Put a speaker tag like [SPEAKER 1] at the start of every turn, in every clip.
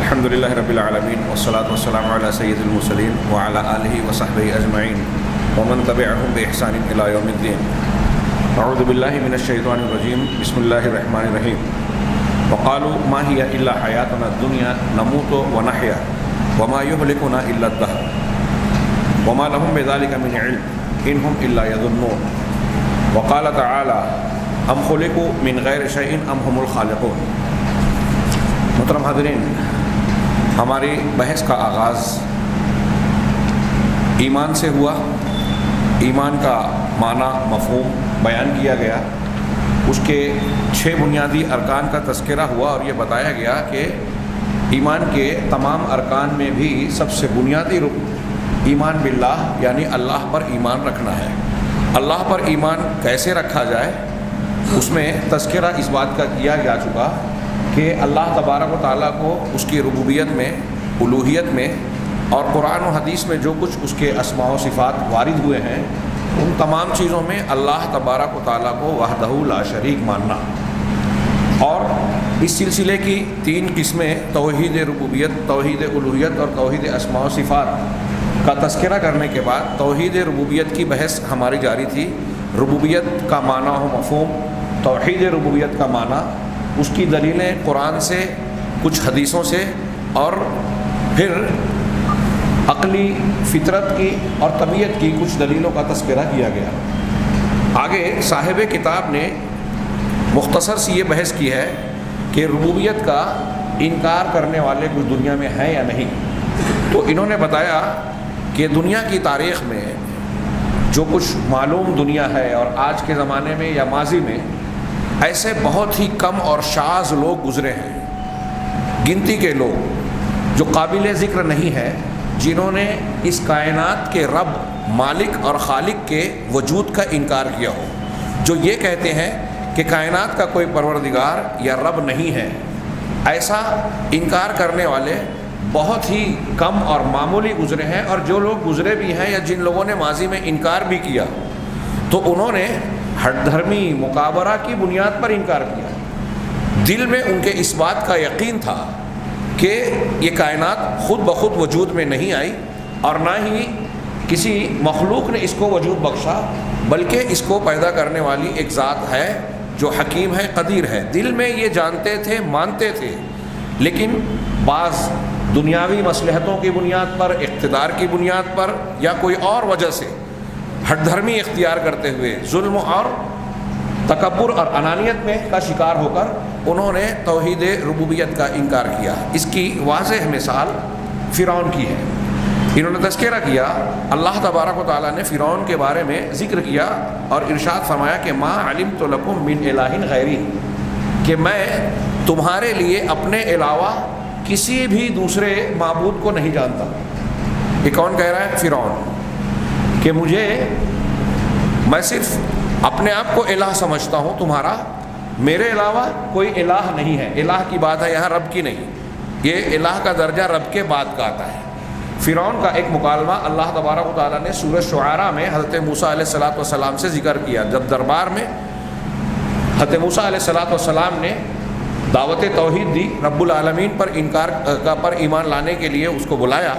[SPEAKER 1] الحمد للہ رب العالمین والصلاة والسلام علی سید المرسلین وعلی آلہ وصحبہ اجمعین ومن تبعہم بإحسان الی یوم الدین۔ اعوذ باللہ من الشیطان الرجیم، بسم اللہ الرحمن الرحیم۔ وقالوا ما هي الا حیاتنا الدنیا نموت ونحیا وما یہلکنا الا الدہر وما لهم بذلک من علم ان هم الا یظنون۔ وقال تعالی ام خلقوا من غیر شیء ام هم الخالقون۔ محترم حاضرین، ہماری بحث کا آغاز ایمان سے ہوا۔ ایمان کا معنی مفہوم بیان کیا گیا، اس کے 6 بنیادی ارکان کا تذکرہ ہوا اور یہ بتایا گیا کہ ایمان کے تمام ارکان میں بھی سب سے بنیادی رکن ایمان باللہ یعنی اللہ پر ایمان رکھنا ہے۔ اللہ پر ایمان کیسے رکھا جائے، اس میں تذکرہ اس بات کا کیا جا چکا کہ اللہ تبارک و تعالیٰ کو اس کی ربوبیت میں، الوہیت میں اور قرآن و حدیث میں جو کچھ اس کے اسماء و صفات وارد ہوئے ہیں، ان تمام چیزوں میں اللہ تبارک و تعالیٰ کو وحدہ لا شریک ماننا۔ اور اس سلسلے کی 3 قسمیں توحید ربوبیت، توحید الوہیت اور توحید اسماء و صفات کا تذکرہ کرنے کے بعد توحید ربوبیت کی بحث ہماری جاری تھی۔ ربوبیت کا معنی و مفہوم، توحید ربوبیت کا معنی، اس کی دلیلیں قرآن سے، کچھ حدیثوں سے اور پھر عقلی فطرت کی اور طبیعت کی کچھ دلیلوں کا تذکرہ کیا گیا۔ آگے صاحب کتاب نے مختصر سی یہ بحث کی ہے کہ ربوبیت کا انکار کرنے والے کچھ دنیا میں ہیں یا نہیں۔ تو انہوں نے بتایا کہ دنیا کی تاریخ میں جو کچھ معلوم دنیا ہے اور آج کے زمانے میں یا ماضی میں ایسے بہت ہی کم اور شاذ لوگ گزرے ہیں، گنتی کے لوگ جو قابل ذکر نہیں ہے، جنہوں نے اس کائنات کے رب، مالک اور خالق کے وجود کا انکار کیا ہو، جو یہ کہتے ہیں کہ کائنات کا کوئی پروردگار یا رب نہیں ہے۔ ایسا انکار کرنے والے بہت ہی کم اور معمولی گزرے ہیں، اور جو لوگ گزرے بھی ہیں یا جن لوگوں نے ماضی میں انکار بھی کیا تو انہوں نے ہٹ دھرمی مکابرہ کی بنیاد پر انکار کیا۔ دل میں ان کے اس بات کا یقین تھا کہ یہ کائنات خود بخود وجود میں نہیں آئی اور نہ ہی کسی مخلوق نے اس کو وجود بخشا، بلکہ اس کو پیدا کرنے والی ایک ذات ہے جو حکیم ہے، قدیر ہے۔ دل میں یہ جانتے تھے، مانتے تھے، لیکن بعض دنیاوی مصلحتوں کی بنیاد پر، اقتدار کی بنیاد پر یا کوئی اور وجہ سے ہٹ دھرمی اختیار کرتے ہوئے ظلم اور تکبر اور انانیت میں کا شکار ہو کر انہوں نے توحید ربوبیت کا انکار کیا۔ اس کی واضح مثال فرعون کی ہے۔ انہوں نے تذکرہ کیا، اللہ تبارک و تعالیٰ نے فرعون کے بارے میں ذکر کیا اور ارشاد فرمایا کہ ما علمت لکم من الہ غیری، کہ میں تمہارے لیے اپنے علاوہ کسی بھی دوسرے معبود کو نہیں جانتا۔ یہ کون کہہ رہا ہے؟ فرعون، کہ میں صرف اپنے آپ کو الہ سمجھتا ہوں، تمہارا میرے علاوہ کوئی الہ نہیں ہے۔ الہ کی بات ہے یہاں، رب کی نہیں۔ یہ الہ کا درجہ رب کے بعد کا آتا ہے۔ فرعون کا ایک مکالمہ اللہ تبارک و تعالیٰ نے سورہ شعراء میں حضرت موسیٰ علیہ السلام سے ذکر کیا۔ جب دربار میں حضرت موسیٰ علیہ السلام نے دعوت توحید دی، رب العالمین پر ایمان لانے کے لیے اس کو بلایا،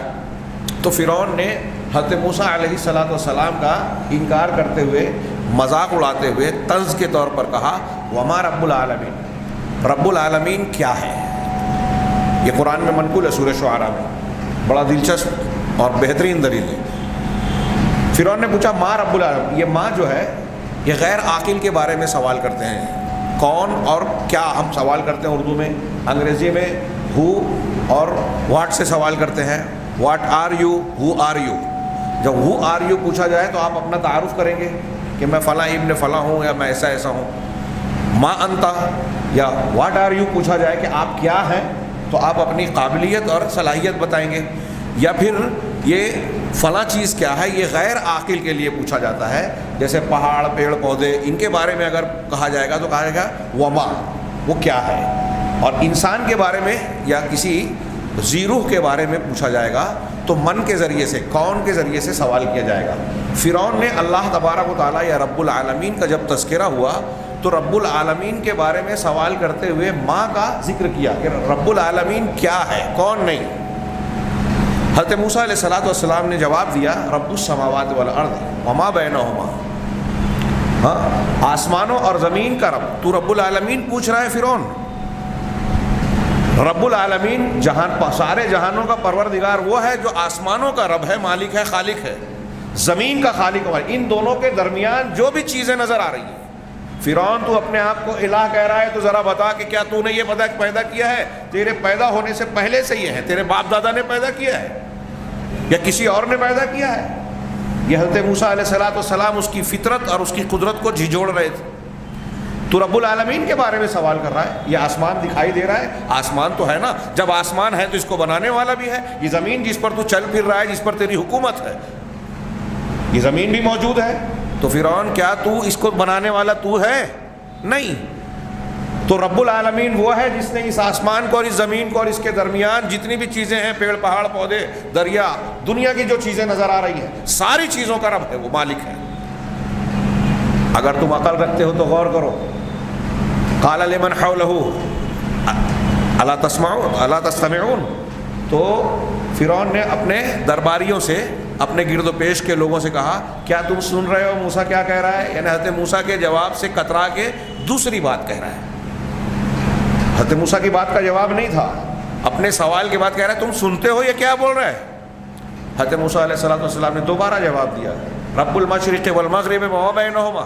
[SPEAKER 1] تو فرعون نے حضرت موسیٰ علیہ السلام کا انکار کرتے ہوئے، مذاق اڑاتے ہوئے طنز کے طور پر کہا وما رب العالمین، رب العالمین کیا ہے؟ یہ قرآن میں منقول ہے سورہ شعراء میں، بڑا دلچسپ اور بہترین دلیل ہے۔ فرعون نے پوچھا ما رب العالمین، یہ ماں جو ہے یہ غیر عاقل کے بارے میں سوال کرتے ہیں۔ کون اور کیا ہم سوال کرتے ہیں اردو میں، انگریزی میں ہو اور واٹ سے سوال کرتے ہیں، what are you, who are you. جب ہو آر یو پوچھا جائے تو آپ اپنا تعارف کریں گے کہ میں فلاں ابن فلاں ہوں یا میں ایسا ایسا ہوں۔ ما انتا یا واٹ آر یو پوچھا جائے کہ آپ کیا ہیں تو آپ اپنی قابلیت اور صلاحیت بتائیں گے، یا پھر یہ فلاں چیز کیا ہے، یہ غیر عاقل کے لیے پوچھا جاتا ہے۔ جیسے پہاڑ، پیڑ پودے، ان کے بارے میں اگر کہا جائے گا تو کہا جائے گا وما، وہ کیا ہے۔ اور انسان کے بارے میں یا کسی ذی-روح کے بارے میں پوچھا جائے گا تو من کے ذریعے سے، کون کے ذریعے سے سوال کیا جائے گا۔ فرعون نے اللہ تبارک و تعالیٰ یا رب العالمین کا جب تذکرہ ہوا تو رب العالمین کے بارے میں سوال کرتے ہوئے ماں کا ذکر کیا کہ رب العالمین کیا ہے، کون نہیں۔ حضرت موسیٰ علیہ الصلوۃ والسلام نے جواب دیا رب السماوات والارض وما بینہما، ہاں آسمانوں اور زمین کا رب۔ تو رب العالمین پوچھ رہا ہے فرعون، رب العالمین جہان سارے جہانوں کا پروردگار وہ ہے جو آسمانوں کا رب ہے، مالک ہے، خالق ہے، زمین کا خالق ہے۔ ان دونوں کے درمیان جو بھی چیزیں نظر آ رہی ہیں، فرعون تو اپنے آپ کو الہ کہہ رہا ہے، تو ذرا بتا کہ کیا تو نے یہ پیدا کیا ہے؟ تیرے پیدا ہونے سے پہلے سے یہ ہے، تیرے باپ دادا نے پیدا کیا ہے یا کسی اور نے پیدا کیا ہے؟ یہ حضرت موسیٰ علیہ الصلوۃ والسلام اس کی فطرت اور اس کی قدرت کو جھنجھوڑ رہے تھے۔ تو رب العالمین کے بارے میں سوال کر رہا ہے، یہ آسمان دکھائی دے رہا ہے، آسمان تو ہے نا، جب آسمان ہے تو اس کو بنانے والا بھی ہے، یہ زمین جس پر تو چل پھر رہا ہے، جس پر تیری حکومت ہے، یہ زمین بھی موجود ہے۔ تو فرعون کیا تو اس کو بنانے والا تو ہے؟ نہیں۔ تو رب العالمین وہ ہے جس نے اس آسمان کو اور اس زمین کو اور اس کے درمیان جتنی بھی چیزیں ہیں، پیڑ پہاڑ پودے دریا، دنیا کی جو چیزیں نظر آ رہی ہیں، ساری چیزوں کا رب ہے، وہ مالک ہے۔ اگر تم عقل رکھتے ہو تو غور کرو، قال لمن حولہ الا تسمعون الا تستمعون، تو فرعون نے اپنے درباریوں سے، اپنے گرد و پیش کے لوگوں سے کہا کیا تم سن رہے ہو موسیٰ کیا کہہ رہا ہے؟ یعنی حضرت موسیٰ کے جواب سے کترا کے دوسری بات کہہ رہا ہے۔ حضرت موسیٰ کی بات کا جواب نہیں تھا، اپنے سوال کے بعد کہہ رہا ہے تم سنتے ہو یہ کیا بول رہا ہے؟ حضرت موسیٰ علیہ الصلوۃ والسلام نے دوبارہ جواب دیا رب المشرق والمغرب وما بینہما،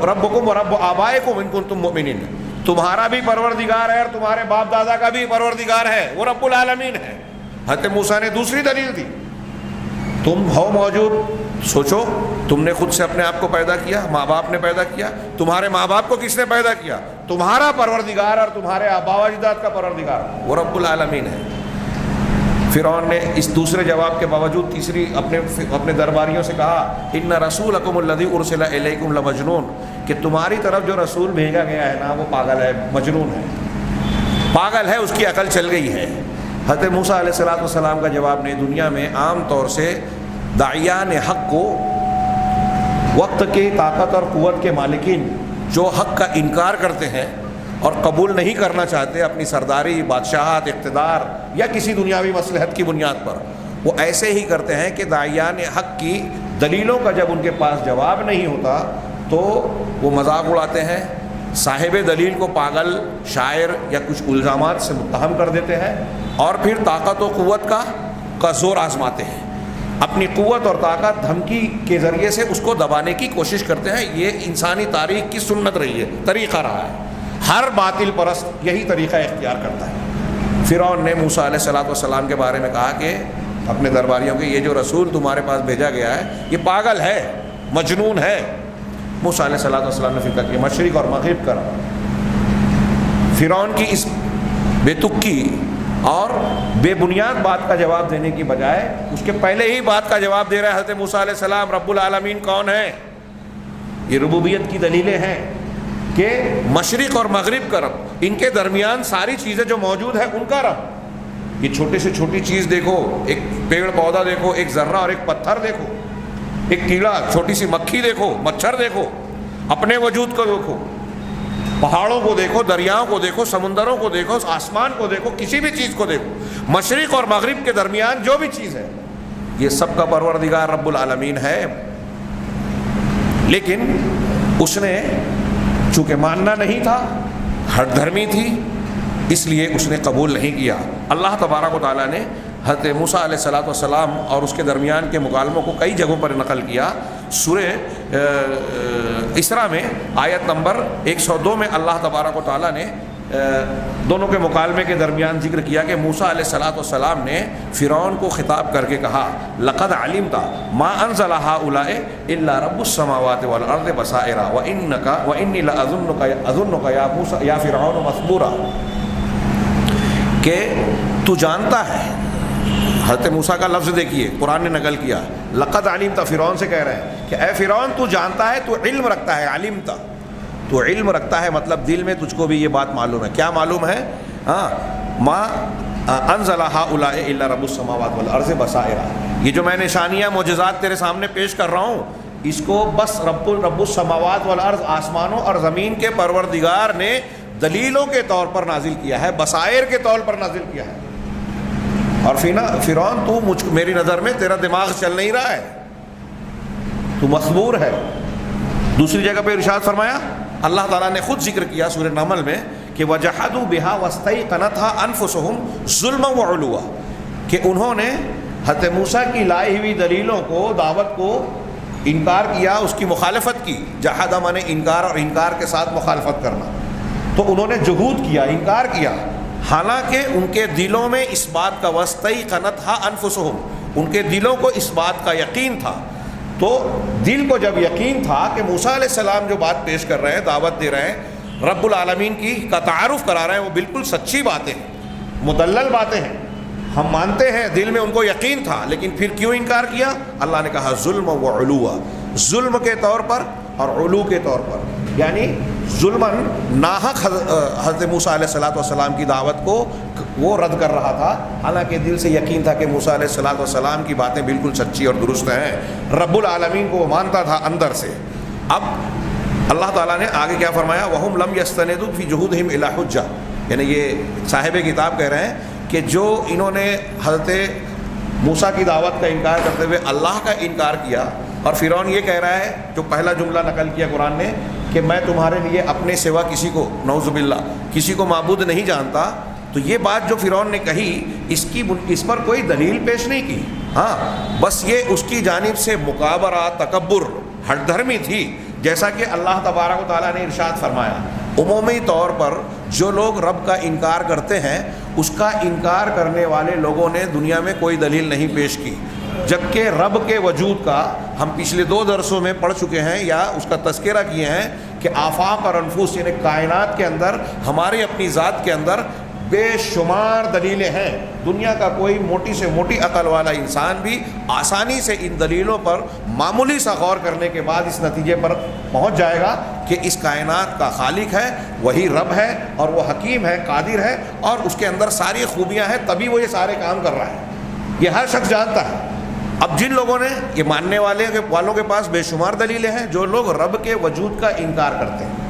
[SPEAKER 1] ربکم ورب آبائکم ان کنتم مؤمنین، تمہارا بھی پروردگار ہے اور تمہارے باپ دادا کا بھی پروردگار ہے، وہ رب العالمین ہے۔ حضرت موسیٰ نے دوسری دلیل دی، تم ہو موجود، سوچو تم نے خود سے اپنے آپ کو پیدا کیا، ماں باپ نے پیدا کیا، تمہارے ماں باپ کو کس نے پیدا کیا؟ تمہارا پروردگار اور تمہارے آبا و اجداد کا پروردگار وہ رب العالمین ہے۔ فرعون نے اس دوسرے جواب کے باوجود تیسری اپنے درباریوں سے کہا ان رسولکم الذی ارسل الیکم لمجنون، کہ تمہاری طرف جو رسول بھیجا گیا ہے نا وہ پاگل ہے، مجنون ہے، پاگل ہے، اس کی عقل چل گئی ہے۔ حضرت موسیٰ علیہ الصلوۃ والسلام کا جواب نے دنیا میں عام طور سے داعیان حق کو، وقت کی طاقت اور قوت کے مالکین جو حق کا انکار کرتے ہیں اور قبول نہیں کرنا چاہتے اپنی سرداری، بادشاہت، اقتدار یا کسی دنیاوی مصلحت کی بنیاد پر، وہ ایسے ہی کرتے ہیں کہ داعیان حق کی دلیلوں کا جب ان کے پاس جواب نہیں ہوتا تو وہ مذاق اڑاتے ہیں، صاحب دلیل کو پاگل، شاعر یا کچھ الزامات سے متہم کر دیتے ہیں، اور پھر طاقت و قوت کا زور آزماتے ہیں، اپنی قوت اور طاقت دھمکی کے ذریعے سے اس کو دبانے کی کوشش کرتے ہیں۔ یہ انسانی تاریخ کی سنت رہی ہے، طریقہ رہا ہے، ہر باطل پرست یہی طریقہ اختیار کرتا ہے۔ فرعون نے موسیٰ علیہ الصلوۃ والسلام کے بارے میں کہا کہ اپنے درباریوں کے یہ جو رسول تمہارے پاس بھیجا گیا ہے یہ پاگل ہے، مجنون ہے۔ موسیٰ علیہ الصلوۃ والسلام نے فکر کیا مشرق اور مغرب کا فرعون کی اس بے تکی اور بے بنیاد بات کا جواب دینے کی بجائے اس کے پہلے ہی بات کا جواب دے رہا ہے حضرت موسیٰ علیہ السلام، رب العالمین کون ہے؟ یہ ربوبیت کی دلیلیں ہیں کہ مشرق اور مغرب کا رب، ان کے درمیان ساری چیزیں جو موجود ہیں ان کا رب۔ یہ چھوٹے سے چھوٹی چیز دیکھو، ایک پیڑ پودا دیکھو، ایک ذرہ اور ایک پتھر دیکھو، ایک کیڑا، چھوٹی سی مکھی دیکھو، مچھر دیکھو، اپنے وجود کو دیکھو، پہاڑوں کو دیکھو، دریاؤں کو دیکھو، سمندروں کو دیکھو، آسمان کو دیکھو، کسی بھی چیز کو دیکھو، مشرق اور مغرب کے درمیان جو بھی چیز ہے یہ سب کا پروردگار رب العالمین ہے۔ لیکن اس نے چونکہ ماننا نہیں تھا، ہٹ دھرمی تھی، اس لیے اس نے قبول نہیں کیا۔ اللہ تبارک و تعالیٰ نے حضرت موسیٰ علیہ الصلوۃ والسلام اور اس کے درمیان کے مکالموں کو کئی جگہوں پر نقل کیا۔ سورہ اسراء میں آیت نمبر 102 میں اللہ تبارک و تعالیٰ نے دونوں کے مکالمے کے درمیان ذکر کیا کہ موسیٰ علیہ الصلوۃ والسلام نے فرعون کو خطاب کر کے کہا لقد علمت ما انزل هؤلاء الا رب السماوات والارض بصائر وانی لاظنک یا موسیٰ یا فرعون مثبورا، کہ تو جانتا ہے، حضرت موسیٰ کا لفظ دیکھیے قرآن نے نقل کیا، لقد علمت، فرعون سے کہہ رہے ہیں کہ اے فرعون تو جانتا ہے، تو علم رکھتا ہے، علمت تو علم رکھتا ہے، مطلب دل میں تجھ کو بھی یہ بات معلوم ہے۔ کیا معلوم ہے؟ ما انزل هؤلاء الا رب السماوات والارض بصائر، یہ جو میں نشانیاں معجزات تیرے سامنے پیش کر رہا ہوں اس کو بس رب السماوات والارض، آسمانوں اور زمین کے پروردگار نے دلیلوں کے طور پر نازل کیا ہے، بصائر کے طور پر نازل کیا ہے۔ اور فرعون تو میری نظر میں تیرا دماغ چل نہیں رہا ہے، تو مخبور ہے۔ دوسری جگہ پہ ارشاد فرمایا، اللہ تعالیٰ نے خود ذکر کیا سورہ نمل میں کہ وَجَحَدُوا بِهَا وَاسْتَيْقَنَتْهَا أَنفُسُهُمْ ظُلْمًا وَعُلُوًّا، کہ انہوں نے حضرت موسیٰ کی لائی ہوئی دلیلوں کو، دعوت کو انکار کیا، اس کی مخالفت کی۔ جحد مانے انکار، اور انکار کے ساتھ مخالفت کرنا، تو انہوں نے جحود کیا، انکار کیا، حالانکہ ان کے دلوں میں اس بات کا وَاسْتَيْقَنَتْهَا أَنفُسُهُمْ، ان کے دلوں کو اس بات کا یقین تھا۔ تو دل کو جب یقین تھا کہ موسیٰ علیہ السلام جو بات پیش کر رہے ہیں، دعوت دے رہے ہیں، رب العالمین کا تعارف کرا رہے ہیں، وہ بالکل سچی باتیں ہیں، مدلل باتیں ہیں، ہم مانتے ہیں، دل میں ان کو یقین تھا، لیکن پھر کیوں انکار کیا؟ اللہ نے کہا ظلم و علوا، ظلم کے طور پر اور علو کے طور پر، یعنی ظلماً ناحق حضرت موسیٰ علیہ السلام کی دعوت کو وہ رد کر رہا تھا، حالانکہ دل سے یقین تھا کہ موسیٰ علیہ السلام کی باتیں بالکل سچی اور درست ہیں، رب العالمین کو وہ مانتا تھا اندر سے۔ اب اللہ تعالیٰ نے آگے کیا فرمایا؟ وَهُمْ لَمْ يَسْتَنِدُوا فِي جُهُودِهِمْ إِلَىٰ حُجَّةٍ، یعنی یہ صاحب کتاب کہہ رہے ہیں کہ جو انہوں نے حضرت موسیٰ کی دعوت کا انکار کرتے ہوئے اللہ کا انکار کیا، اور فرعون یہ کہہ رہا ہے، جو پہلا جملہ نقل کیا قرآن نے کہ میں تمہارے لیے اپنے سوا کسی کو، نعوذ باللہ، کسی کو معبود نہیں جانتا، تو یہ بات جو فرعون نے کہی اس پر کوئی دلیل پیش نہیں کی، ہاں بس یہ اس کی جانب سے مکابرہ، تکبر، ہٹ دھرمی تھی، جیسا کہ اللہ تبارک و تعالیٰ نے ارشاد فرمایا عمومی طور پر جو لوگ رب کا انکار کرتے ہیں، اس کا انکار کرنے والے لوگوں نے دنیا میں کوئی دلیل نہیں پیش کی، جبکہ رب کے وجود کا ہم پچھلے 2 درسوں میں پڑھ چکے ہیں یا اس کا تذکرہ کیے ہیں کہ آفاق اور انفس، یعنی کائنات کے اندر، ہماری اپنی ذات کے اندر بے شمار دلیلیں ہیں۔ دنیا کا کوئی موٹی سے موٹی عقل والا انسان بھی آسانی سے ان دلیلوں پر معمولی سا غور کرنے کے بعد اس نتیجے پر پہنچ جائے گا کہ اس کائنات کا خالق ہے، وہی رب ہے، اور وہ حکیم ہے، قادر ہے، اور اس کے اندر ساری خوبیاں ہیں، تبھی وہ یہ سارے کام کر رہا ہے، یہ ہر شخص جانتا ہے۔ اب جن لوگوں نے یہ ماننے والوں کے پاس بے شمار دلیلیں ہیں، جو لوگ رب کے وجود کا انکار کرتے ہیں،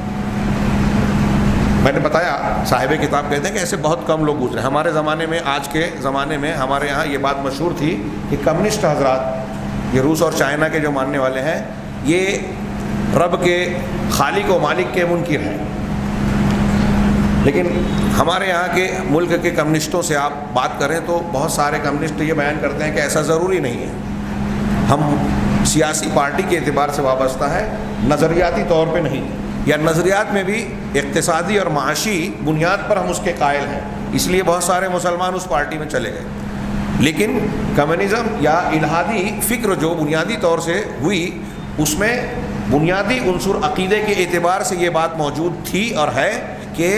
[SPEAKER 1] میں نے بتایا صاحب کتاب کہتے ہیں کہ ایسے بہت کم لوگ گزرے ہمارے زمانے میں۔ آج کے زمانے میں ہمارے یہاں یہ بات مشہور تھی کہ کمیونسٹ حضرات، یہ روس اور چائنا کے جو ماننے والے ہیں، یہ رب کے خالق و مالک کے منکر ہیں، لیکن ہمارے یہاں کے ملک کے کمیونسٹوں سے آپ بات کریں تو بہت سارے کمیونسٹ یہ بیان کرتے ہیں کہ ایسا ضروری نہیں ہے، ہم سیاسی پارٹی کے اعتبار سے وابستہ ہے، نظریاتی طور پہ نہیں، یا نظریات میں بھی اقتصادی اور معاشی بنیاد پر ہم اس کے قائل ہیں، اس لیے بہت سارے مسلمان اس پارٹی میں چلے گئے۔ لیکن کمیونزم یا الہادی فکر جو بنیادی طور سے ہوئی، اس میں بنیادی عنصر عقیدے کے اعتبار سے یہ بات موجود تھی اور ہے کہ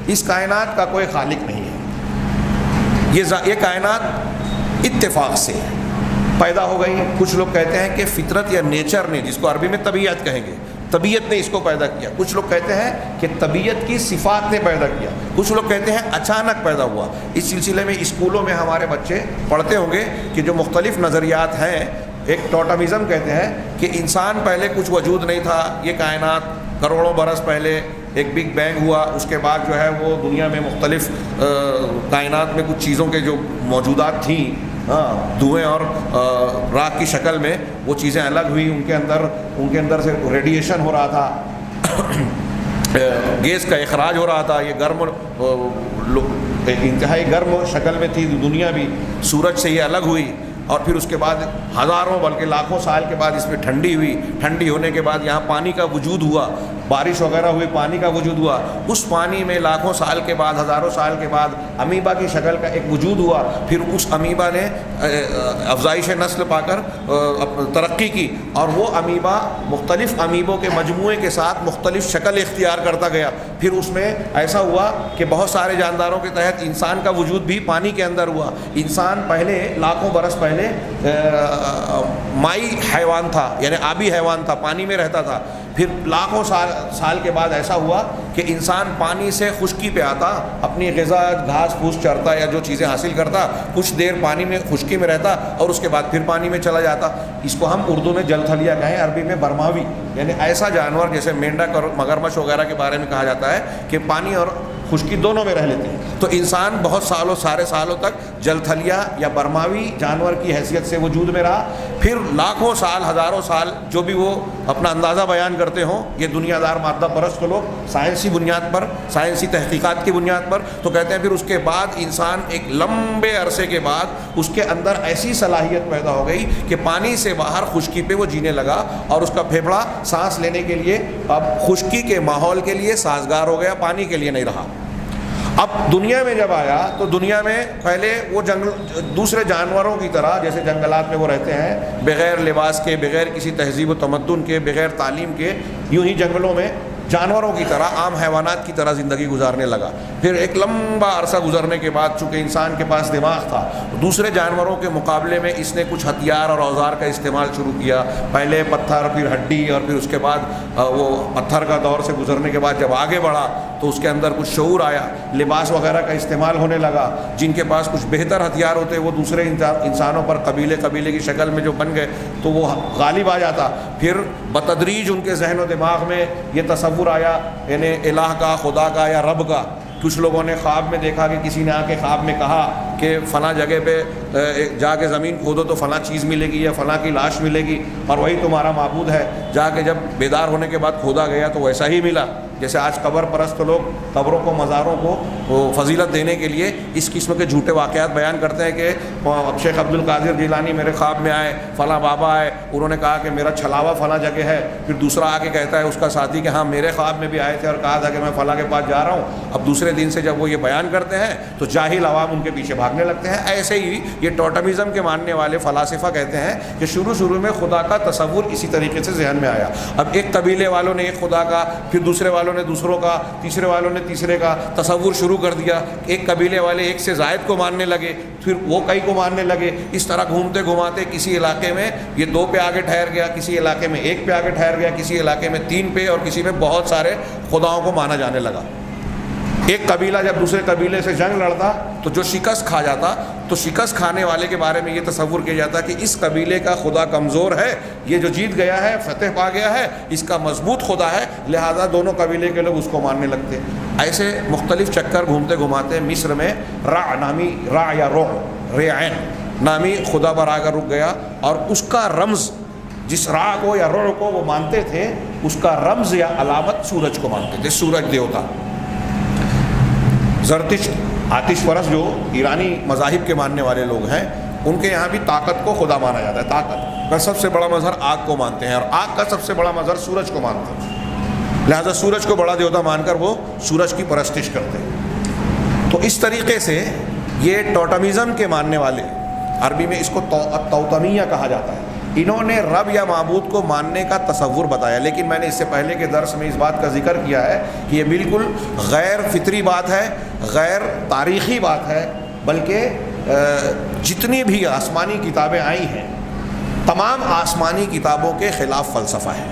[SPEAKER 1] اس کائنات کا کوئی خالق نہیں ہے، یہ کائنات اتفاق سے پیدا ہو گئی۔ کچھ لوگ کہتے ہیں کہ فطرت یا نیچر نے، جس کو عربی میں طبیعت کہیں گے، طبیعت نے اس کو پیدا کیا، کچھ لوگ کہتے ہیں کہ طبیعت کی صفات نے پیدا کیا، کچھ لوگ کہتے ہیں اچانک پیدا ہوا۔ اس سلسلے میں اسکولوں میں ہمارے بچے پڑھتے ہوں گے کہ جو مختلف نظریات ہیں، ایک ٹوٹمزم کہتے ہیں کہ انسان پہلے کچھ وجود نہیں تھا، یہ کائنات کروڑوں برس پہلے ایک بگ بینگ ہوا، اس کے بعد جو ہے وہ دنیا میں مختلف کائنات میں کچھ چیزوں کے جو موجودات تھیں، دھوئیں اور راکھ کی شکل میں وہ چیزیں الگ ہوئی، ان کے اندر سے ریڈیشن ہو رہا تھا، گیس کا اخراج ہو رہا تھا، یہ گرم، انتہائی گرم شکل میں تھی دنیا بھی، سورج سے یہ الگ ہوئی، اور پھر اس کے بعد ہزاروں بلکہ لاکھوں سال کے بعد اس میں ٹھنڈی ہوئی، ٹھنڈی ہونے کے بعد یہاں پانی کا وجود ہوا، بارش وغیرہ ہوئی، پانی کا وجود ہوا، اس پانی میں لاکھوں سال کے بعد، ہزاروں سال کے بعد امیبا کی شکل کا ایک وجود ہوا، پھر اس امیبا نے افزائش نسل پا کر ترقی کی، اور وہ امیبا مختلف امیبوں کے مجموعے کے ساتھ مختلف شکل اختیار کرتا گیا، پھر اس میں ایسا ہوا کہ بہت سارے جانداروں کے تحت انسان کا وجود بھی پانی کے اندر ہوا۔ انسان پہلے لاکھوں برس پہلے مائی حیوان تھا، یعنی آبی حیوان تھا، پانی میں رہتا تھا، پھر لاکھوں سال کے بعد ایسا ہوا کہ انسان پانی سے خشکی پہ آتا، اپنی غذا گھاس پھوس چرتا یا جو چیزیں حاصل کرتا، کچھ دیر پانی میں خشکی میں رہتا اور اس کے بعد پھر پانی میں چلا جاتا. اس کو ہم اردو میں جل تھلیا کہیں، عربی میں برماوی، یعنی ایسا جانور جیسے مینڈک اور مگرمچھ وغیرہ کے بارے میں کہا جاتا ہے کہ پانی اور خشکی دونوں میں رہ لیتے ہیں. تو انسان بہت سارے سالوں تک جل تھلیا یا برماوی جانور کی حیثیت سے وجود میں رہا. پھر لاکھوں سال، ہزاروں سال جو بھی وہ اپنا اندازہ بیان کرتے ہوں یہ دنیا دار مادہ پرست لوگ سائنسی بنیاد پر، سائنسی تحقیقات کی بنیاد پر، تو کہتے ہیں پھر اس کے بعد انسان ایک لمبے عرصے کے بعد اس کے اندر ایسی صلاحیت پیدا ہو گئی کہ پانی سے باہر خشکی پہ وہ جینے لگا اور اس کا پھیپھڑا سانس لینے کے لیے اب خشکی کے ماحول کے لیے سازگار ہو گیا، پانی کے لیے نہیں رہا. اب دنیا میں جب آیا تو دنیا میں پہلے وہ جنگل دوسرے جانوروں کی طرح جیسے جنگلات میں وہ رہتے ہیں بغیر لباس کے، بغیر کسی تہذیب و تمدن کے، بغیر تعلیم کے، یوں ہی جنگلوں میں جانوروں کی طرح، عام حیوانات کی طرح زندگی گزارنے لگا. پھر ایک لمبا عرصہ گزرنے کے بعد چونکہ انسان کے پاس دماغ تھا، دوسرے جانوروں کے مقابلے میں اس نے کچھ ہتھیار اور اوزار کا استعمال شروع کیا. پہلے پتھر، پھر ہڈی، اور پھر اس کے بعد وہ پتھر کا دور سے گزرنے کے بعد جب آگے بڑھا تو اس کے اندر کچھ شعور آیا، لباس وغیرہ کا استعمال ہونے لگا. جن کے پاس کچھ بہتر ہتھیار ہوتے وہ دوسرے انسانوں پر قبیلے کی شکل میں جو بن گئے تو وہ غالب آ جاتا. پھر بتدریج ان کے ذہن و دماغ میں یہ تصور آیا، یعنی الہ کا، خدا کا یا رب کا. کچھ لوگوں نے خواب میں دیکھا کہ کسی نے آ کے خواب میں کہا کہ فلاں جگہ پہ جا کے زمین کھودو تو فلاں چیز ملے گی یا فلاں کی لاش ملے گی اور وہی تمہارا معبود ہے. جا کے جب بیدار ہونے کے بعد کھودا گیا تو ویسا ہی ملا. جیسے آج قبر پرست لوگ قبروں کو، مزاروں کو فضیلت دینے کے لیے اس قسم کے جھوٹے واقعات بیان کرتے ہیں کہ شیخ عبد القادر جیلانی میرے خواب میں آئے، فلاں بابا آئے، انہوں نے کہا کہ میرا چھلاوا فلاں جگہ ہے. پھر دوسرا آ کے کہتا ہے اس کا ساتھی کہ ہاں میرے خواب میں بھی آئے تھے اور کہا تھا کہ میں فلاں کے پاس جا رہا ہوں. اب دوسرے دن سے جب وہ یہ بیان کرتے ہیں تو جاہل عوام ان کے پیچھے بھاگنے لگتے ہیں. ایسے ہی یہ ٹوٹمزم کے ماننے والے فلاسفہ کہتے ہیں کہ شروع میں خدا کا تصور اسی طریقے سے ذہن میں آیا. اب ایک قبیلے والوں نے ایک خدا کا، پھر دوسرے والوں نے دوسروں کا، تیسرے والوں نے تیسرے کا تصور شروع کر دیا. ایک قبیلے والے ایک سے زائد کو ماننے لگے، پھر وہ کئی کو ماننے لگے. اس طرح گھومتے گھماتے کسی علاقے میں یہ 2 پہ آگے ٹھہر گیا، کسی علاقے میں 1 پہ آگے ٹھہر گیا، کسی علاقے میں 3 پہ، اور کسی میں بہت سارے خداؤں کو مانا جانے لگا. ایک قبیلہ جب دوسرے قبیلے سے جنگ لڑتا تو جو شکست کھا جاتا تو شکست کھانے والے کے بارے میں یہ تصور کیا جاتا کہ اس قبیلے کا خدا کمزور ہے، یہ جو جیت گیا ہے، فتح پا گیا ہے، اس کا مضبوط خدا ہے، لہذا دونوں قبیلے کے لوگ اس کو ماننے لگتے. ایسے مختلف چکر گھومتے گھماتے مصر میں را یا ریعین نامی خدا پر آ کر رک گیا، اور اس کا رمز، جس را کو یا رو کو وہ مانتے تھے، اس کا رمز یا علامت سورج کو مانتے تھے، سورج دیوتا. زرتشت آتش پرست جو ایرانی مذاہب کے ماننے والے لوگ ہیں، ان کے یہاں بھی طاقت کو خدا مانا جاتا ہے. طاقت کا سب سے بڑا مظہر آگ کو مانتے ہیں، اور آگ کا سب سے بڑا مظہر سورج کو مانتے ہیں. لہذا سورج کو بڑا دیوتا مان کر وہ سورج کی پرستش کرتے ہیں. تو اس طریقے سے یہ ٹوٹمزم کے ماننے والے، عربی میں اس کو توتمیہ کہا جاتا ہے، انہوں نے رب یا معبود کو ماننے کا تصور بتایا. لیکن میں نے اس سے پہلے کے درس میں اس بات کا ذکر کیا ہے کہ یہ بالکل غیر فطری بات ہے، غیر تاریخی بات ہے، بلکہ جتنی بھی آسمانی کتابیں آئی ہیں تمام آسمانی کتابوں کے خلاف فلسفہ ہے.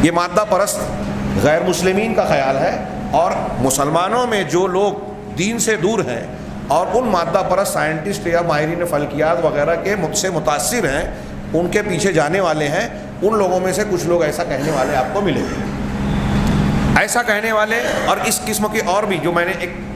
[SPEAKER 1] یہ مادہ پرست غیر مسلمین کا خیال ہے، اور مسلمانوں میں جو لوگ دین سے دور ہیں اور ان مادہ پرست سائنٹسٹ یا ماہرین فلکیات وغیرہ کے سے متاثر ہیں، ان کے پیچھے جانے والے ہیں، ان لوگوں میں سے کچھ لوگ ایسا کہنے والے آپ کو ملیں گے. ایسا کہنے والے اور اس قسم کی اور بھی جو میں نے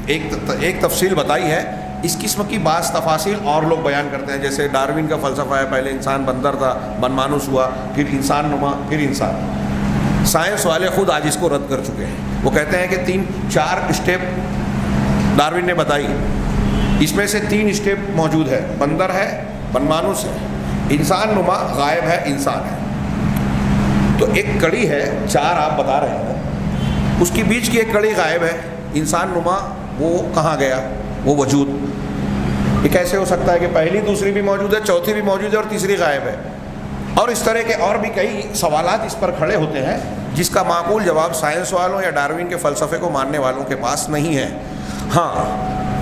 [SPEAKER 1] ایک تفصیل بتائی ہے، اس قسم کی بعض تفاصیل اور لوگ بیان کرتے ہیں. جیسے ڈاروین کا فلسفہ ہے، پہلے انسان بندر تھا، بن مانوس ہوا، پھر انسان نما، پھر انسان. سائنس والے خود آج اس کو رد کر چکے ہیں. وہ کہتے ہیں کہ 3-4 اسٹیپ ڈاروین نے بتائی، اس میں سے 3 اسٹیپ موجود ہے، بندر ہے، بن مانوس ہے، انسان نما غائب ہے، انسان ہے. تو ایک کڑی ہے، 4 آپ بتا رہے ہیں، اس کی بیچ کی ایک کڑی غائب ہے، انسان نما، وہ کہاں گیا وہ وجود؟ یہ کیسے ہو سکتا ہے کہ پہلی دوسری بھی موجود ہے، چوتھی بھی موجود ہے اور تیسری غائب ہے؟ اور اس طرح کے اور بھی کئی سوالات اس پر کھڑے ہوتے ہیں جس کا معقول جواب سائنس والوں یا ڈاروین کے فلسفے کو ماننے والوں کے پاس نہیں ہے. ہاں،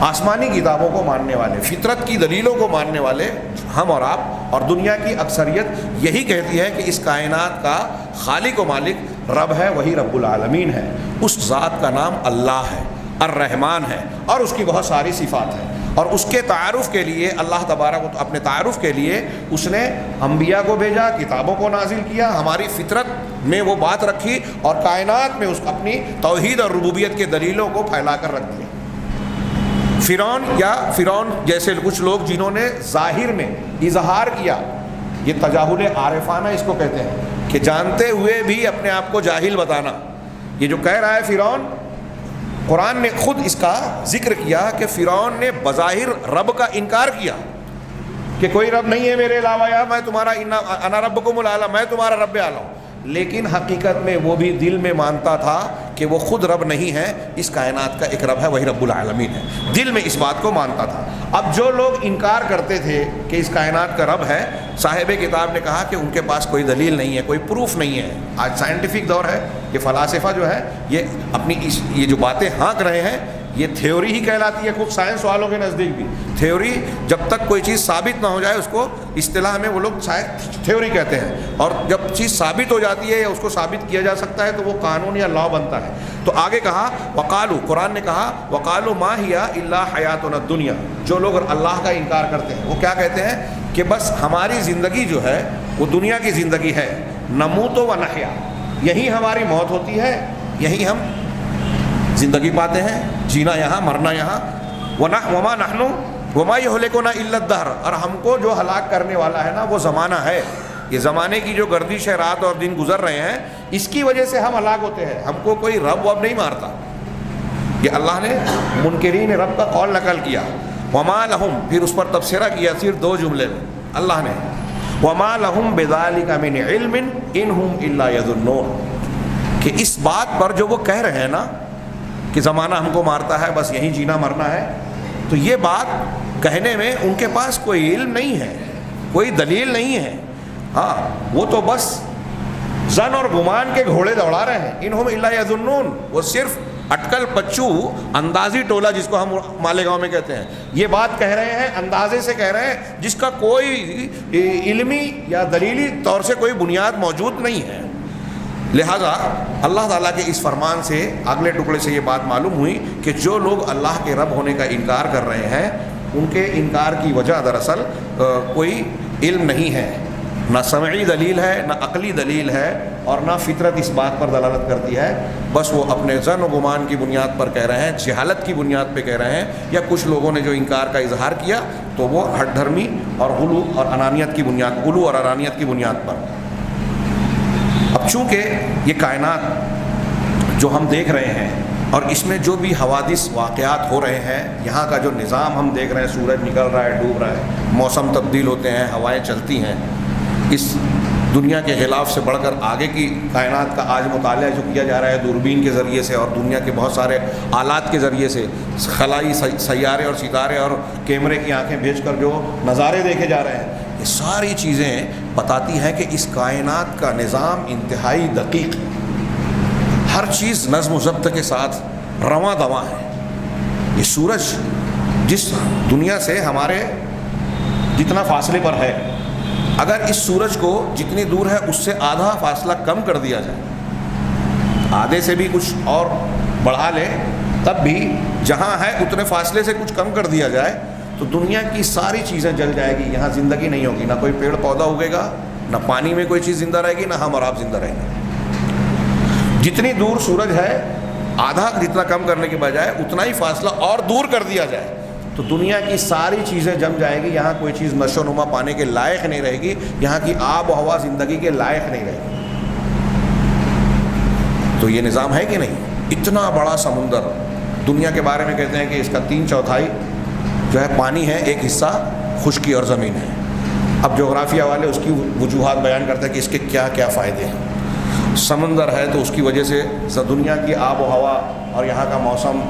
[SPEAKER 1] آسمانی کتابوں کو ماننے والے، فطرت کی دلیلوں کو ماننے والے، ہم اور آپ اور دنیا کی اکثریت یہی کہتی ہے کہ اس کائنات کا خالق و مالک رب ہے وہی رب العالمین ہے، اس ذات کا نام اللہ ہے، الرحمن ہے، اور اس کی بہت ساری صفات ہیں، اور اس کے تعارف کے لیے اللہ تبارک اپنے تعارف کے لیے اس نے انبیاء کو بھیجا، کتابوں کو نازل کیا، ہماری فطرت میں وہ بات رکھی، اور کائنات میں اس اپنی توحید اور ربوبیت کے دلیلوں کو پھیلا کر رکھ دیا۔ فرعون جیسے کچھ لوگ جنہوں نے ظاہر میں اظہار کیا، یہ تجاہل عارفانہ اس کو کہتے ہیں، کہ جانتے ہوئے بھی اپنے آپ کو جاہل بتانا، یہ جو کہہ رہا ہے فرعون، قرآن نے خود اس کا ذکر کیا کہ فرعون نے بظاہر رب کا انکار کیا کہ کوئی رب نہیں ہے میرے علاوہ، یا میں تمہارا انا ربکم الاعلی، میں تمہارا رب اعلیٰ ہوں، لیکن حقیقت میں وہ بھی دل میں مانتا تھا کہ وہ خود رب نہیں ہے، اس کائنات کا ایک رب ہے وہی رب العالمین ہے، دل میں اس بات کو مانتا تھا۔ اب جو لوگ انکار کرتے تھے کہ اس کائنات کا رب ہے، صاحب کتاب نے کہا کہ ان کے پاس کوئی دلیل نہیں ہے، کوئی پروف نہیں ہے۔ آج سائنٹیفک دور ہے، یہ فلاسفہ جو ہے یہ اپنی یہ جو باتیں ہانک رہے ہیں، یہ تھیوری ہی کہلاتی ہے، خود سائنس والوں کے نزدیک بھی تھیوری، جب تک کوئی چیز ثابت نہ ہو جائے اس کو اصطلاح میں وہ لوگ تھیوری کہتے ہیں، اور جب چیز ثابت ہو جاتی ہے یا اس کو ثابت کیا جا سکتا ہے تو وہ قانون یا لا بنتا ہے۔ تو آگے کہا وقالو، قرآن نے کہا وقالو ما ہی الا حیاتنا الدنیا، جو لوگ اللہ کا انکار کرتے ہیں وہ کیا کہتے ہیں کہ بس ہماری زندگی جو ہے وہ دنیا کی زندگی ہے، نموت و نحیا، یہی ہماری موت ہوتی ہے، یہی ہم زندگی پاتے ہیں، جینا یہاں مرنا یہاں، وما نحن وما یہلکنا الا الدہر، اور ہم کو جو ہلاک کرنے والا ہے نا وہ زمانہ ہے، یہ زمانے کی جو گردش ہے، رات اور دن گزر رہے ہیں، اس کی وجہ سے ہم ہلاک ہوتے ہیں، ہم کو کوئی رب وب نہیں مارتا۔ یہ اللہ نے منکرین رب کا قول نقل کیا۔ وما لہم، پھر اس پر تبصرہ کیا صرف 2 جملے میں اللہ نے، وما لہم بذلک من علم ان ہم الا یظنون، کہ اس بات پر جو وہ کہہ رہے ہیں نا کہ زمانہ ہم کو مارتا ہے، بس یہیں جینا مرنا ہے، تو یہ بات کہنے میں ان کے پاس کوئی علم نہیں ہے، کوئی دلیل نہیں ہے، ہاں وہ تو بس زن اور گمان کے گھوڑے دوڑا رہے ہیں، انہم الا یظنون، وہ صرف اٹکل پچو اندازی ٹولہ جس کو ہم مالیگاؤں میں کہتے ہیں، یہ بات کہہ رہے ہیں، اندازے سے کہہ رہے ہیں جس کا کوئی علمی یا دلیلی طور سے کوئی بنیاد موجود نہیں ہے۔ لہذا اللہ تعالیٰ کے اس فرمان سے اگلے ٹکڑے سے یہ بات معلوم ہوئی کہ جو لوگ اللہ کے رب ہونے کا انکار کر رہے ہیں، ان کے انکار کی وجہ دراصل کوئی علم نہیں ہے، نہ سمعی دلیل ہے، نہ عقلی دلیل ہے، اور نہ فطرت اس بات پر دلالت کرتی ہے، بس وہ اپنے ظن و گمان کی بنیاد پر کہہ رہے ہیں، جہالت کی بنیاد پہ کہہ رہے ہیں، یا کچھ لوگوں نے جو انکار کا اظہار کیا تو وہ ہٹ دھرمی اور غلو اور انانیت کی بنیاد پر۔ اب چونکہ یہ کائنات جو ہم دیکھ رہے ہیں اور اس میں جو بھی حوادث واقعات ہو رہے ہیں، یہاں کا جو نظام ہم دیکھ رہے ہیں، سورج نکل رہا ہے، ڈوب رہا ہے، موسم تبدیل ہوتے ہیں، ہوائیں چلتی ہیں، اس دنیا کے غلاف سے بڑھ کر آگے کی کائنات کا آج مطالعہ جو کیا جا رہا ہے دوربین کے ذریعے سے اور دنیا کے بہت سارے آلات کے ذریعے سے، خلائی سیارے اور ستارے اور کیمرے کی آنکھیں بھیج کر جو نظارے دیکھے جا رہے ہیں، یہ ساری چیزیں بتاتی ہیں کہ اس کائنات کا نظام انتہائی دقیق ہے، ہر چیز نظم و ضبط کے ساتھ رواں دواں ہے۔ یہ سورج جس دنیا سے ہمارے جتنا فاصلے پر ہے، اگر اس سورج کو جتنی دور ہے اس سے آدھا فاصلہ کم کر دیا جائے، آدھے سے بھی کچھ اور بڑھا لے، تب بھی جہاں ہے اتنے فاصلے سے کچھ کم کر دیا جائے تو دنیا کی ساری چیزیں جل جائے گی، یہاں زندگی نہیں ہوگی، نہ کوئی پیڑ پودا اگے گا، نہ پانی میں کوئی چیز زندہ رہے گی، نہ ہم اور آپ زندہ رہیں گے۔ جتنی دور سورج ہے آدھا جتنا کم کرنے کے بجائے اتنا ہی فاصلہ اور دور کر دیا جائے تو دنیا کی ساری چیزیں جم جائے گی، یہاں کوئی چیز نشو نما پانے کے لائق نہیں رہے گی، یہاں کی آب و ہوا زندگی کے لائق نہیں رہے گی۔ تو یہ نظام ہے کہ نہیں؟ اتنا بڑا سمندر، دنیا کے بارے میں کہتے ہیں کہ اس کا 3/4 جو ہے پانی ہے، ایک حصہ خشکی اور زمین ہے۔ اب جغرافیہ والے اس کی وجوہات بیان کرتے ہیں کہ اس کے کیا کیا فائدے ہیں۔ سمندر ہے تو اس کی وجہ سے دنیا کی آب و ہوا اور یہاں کا موسم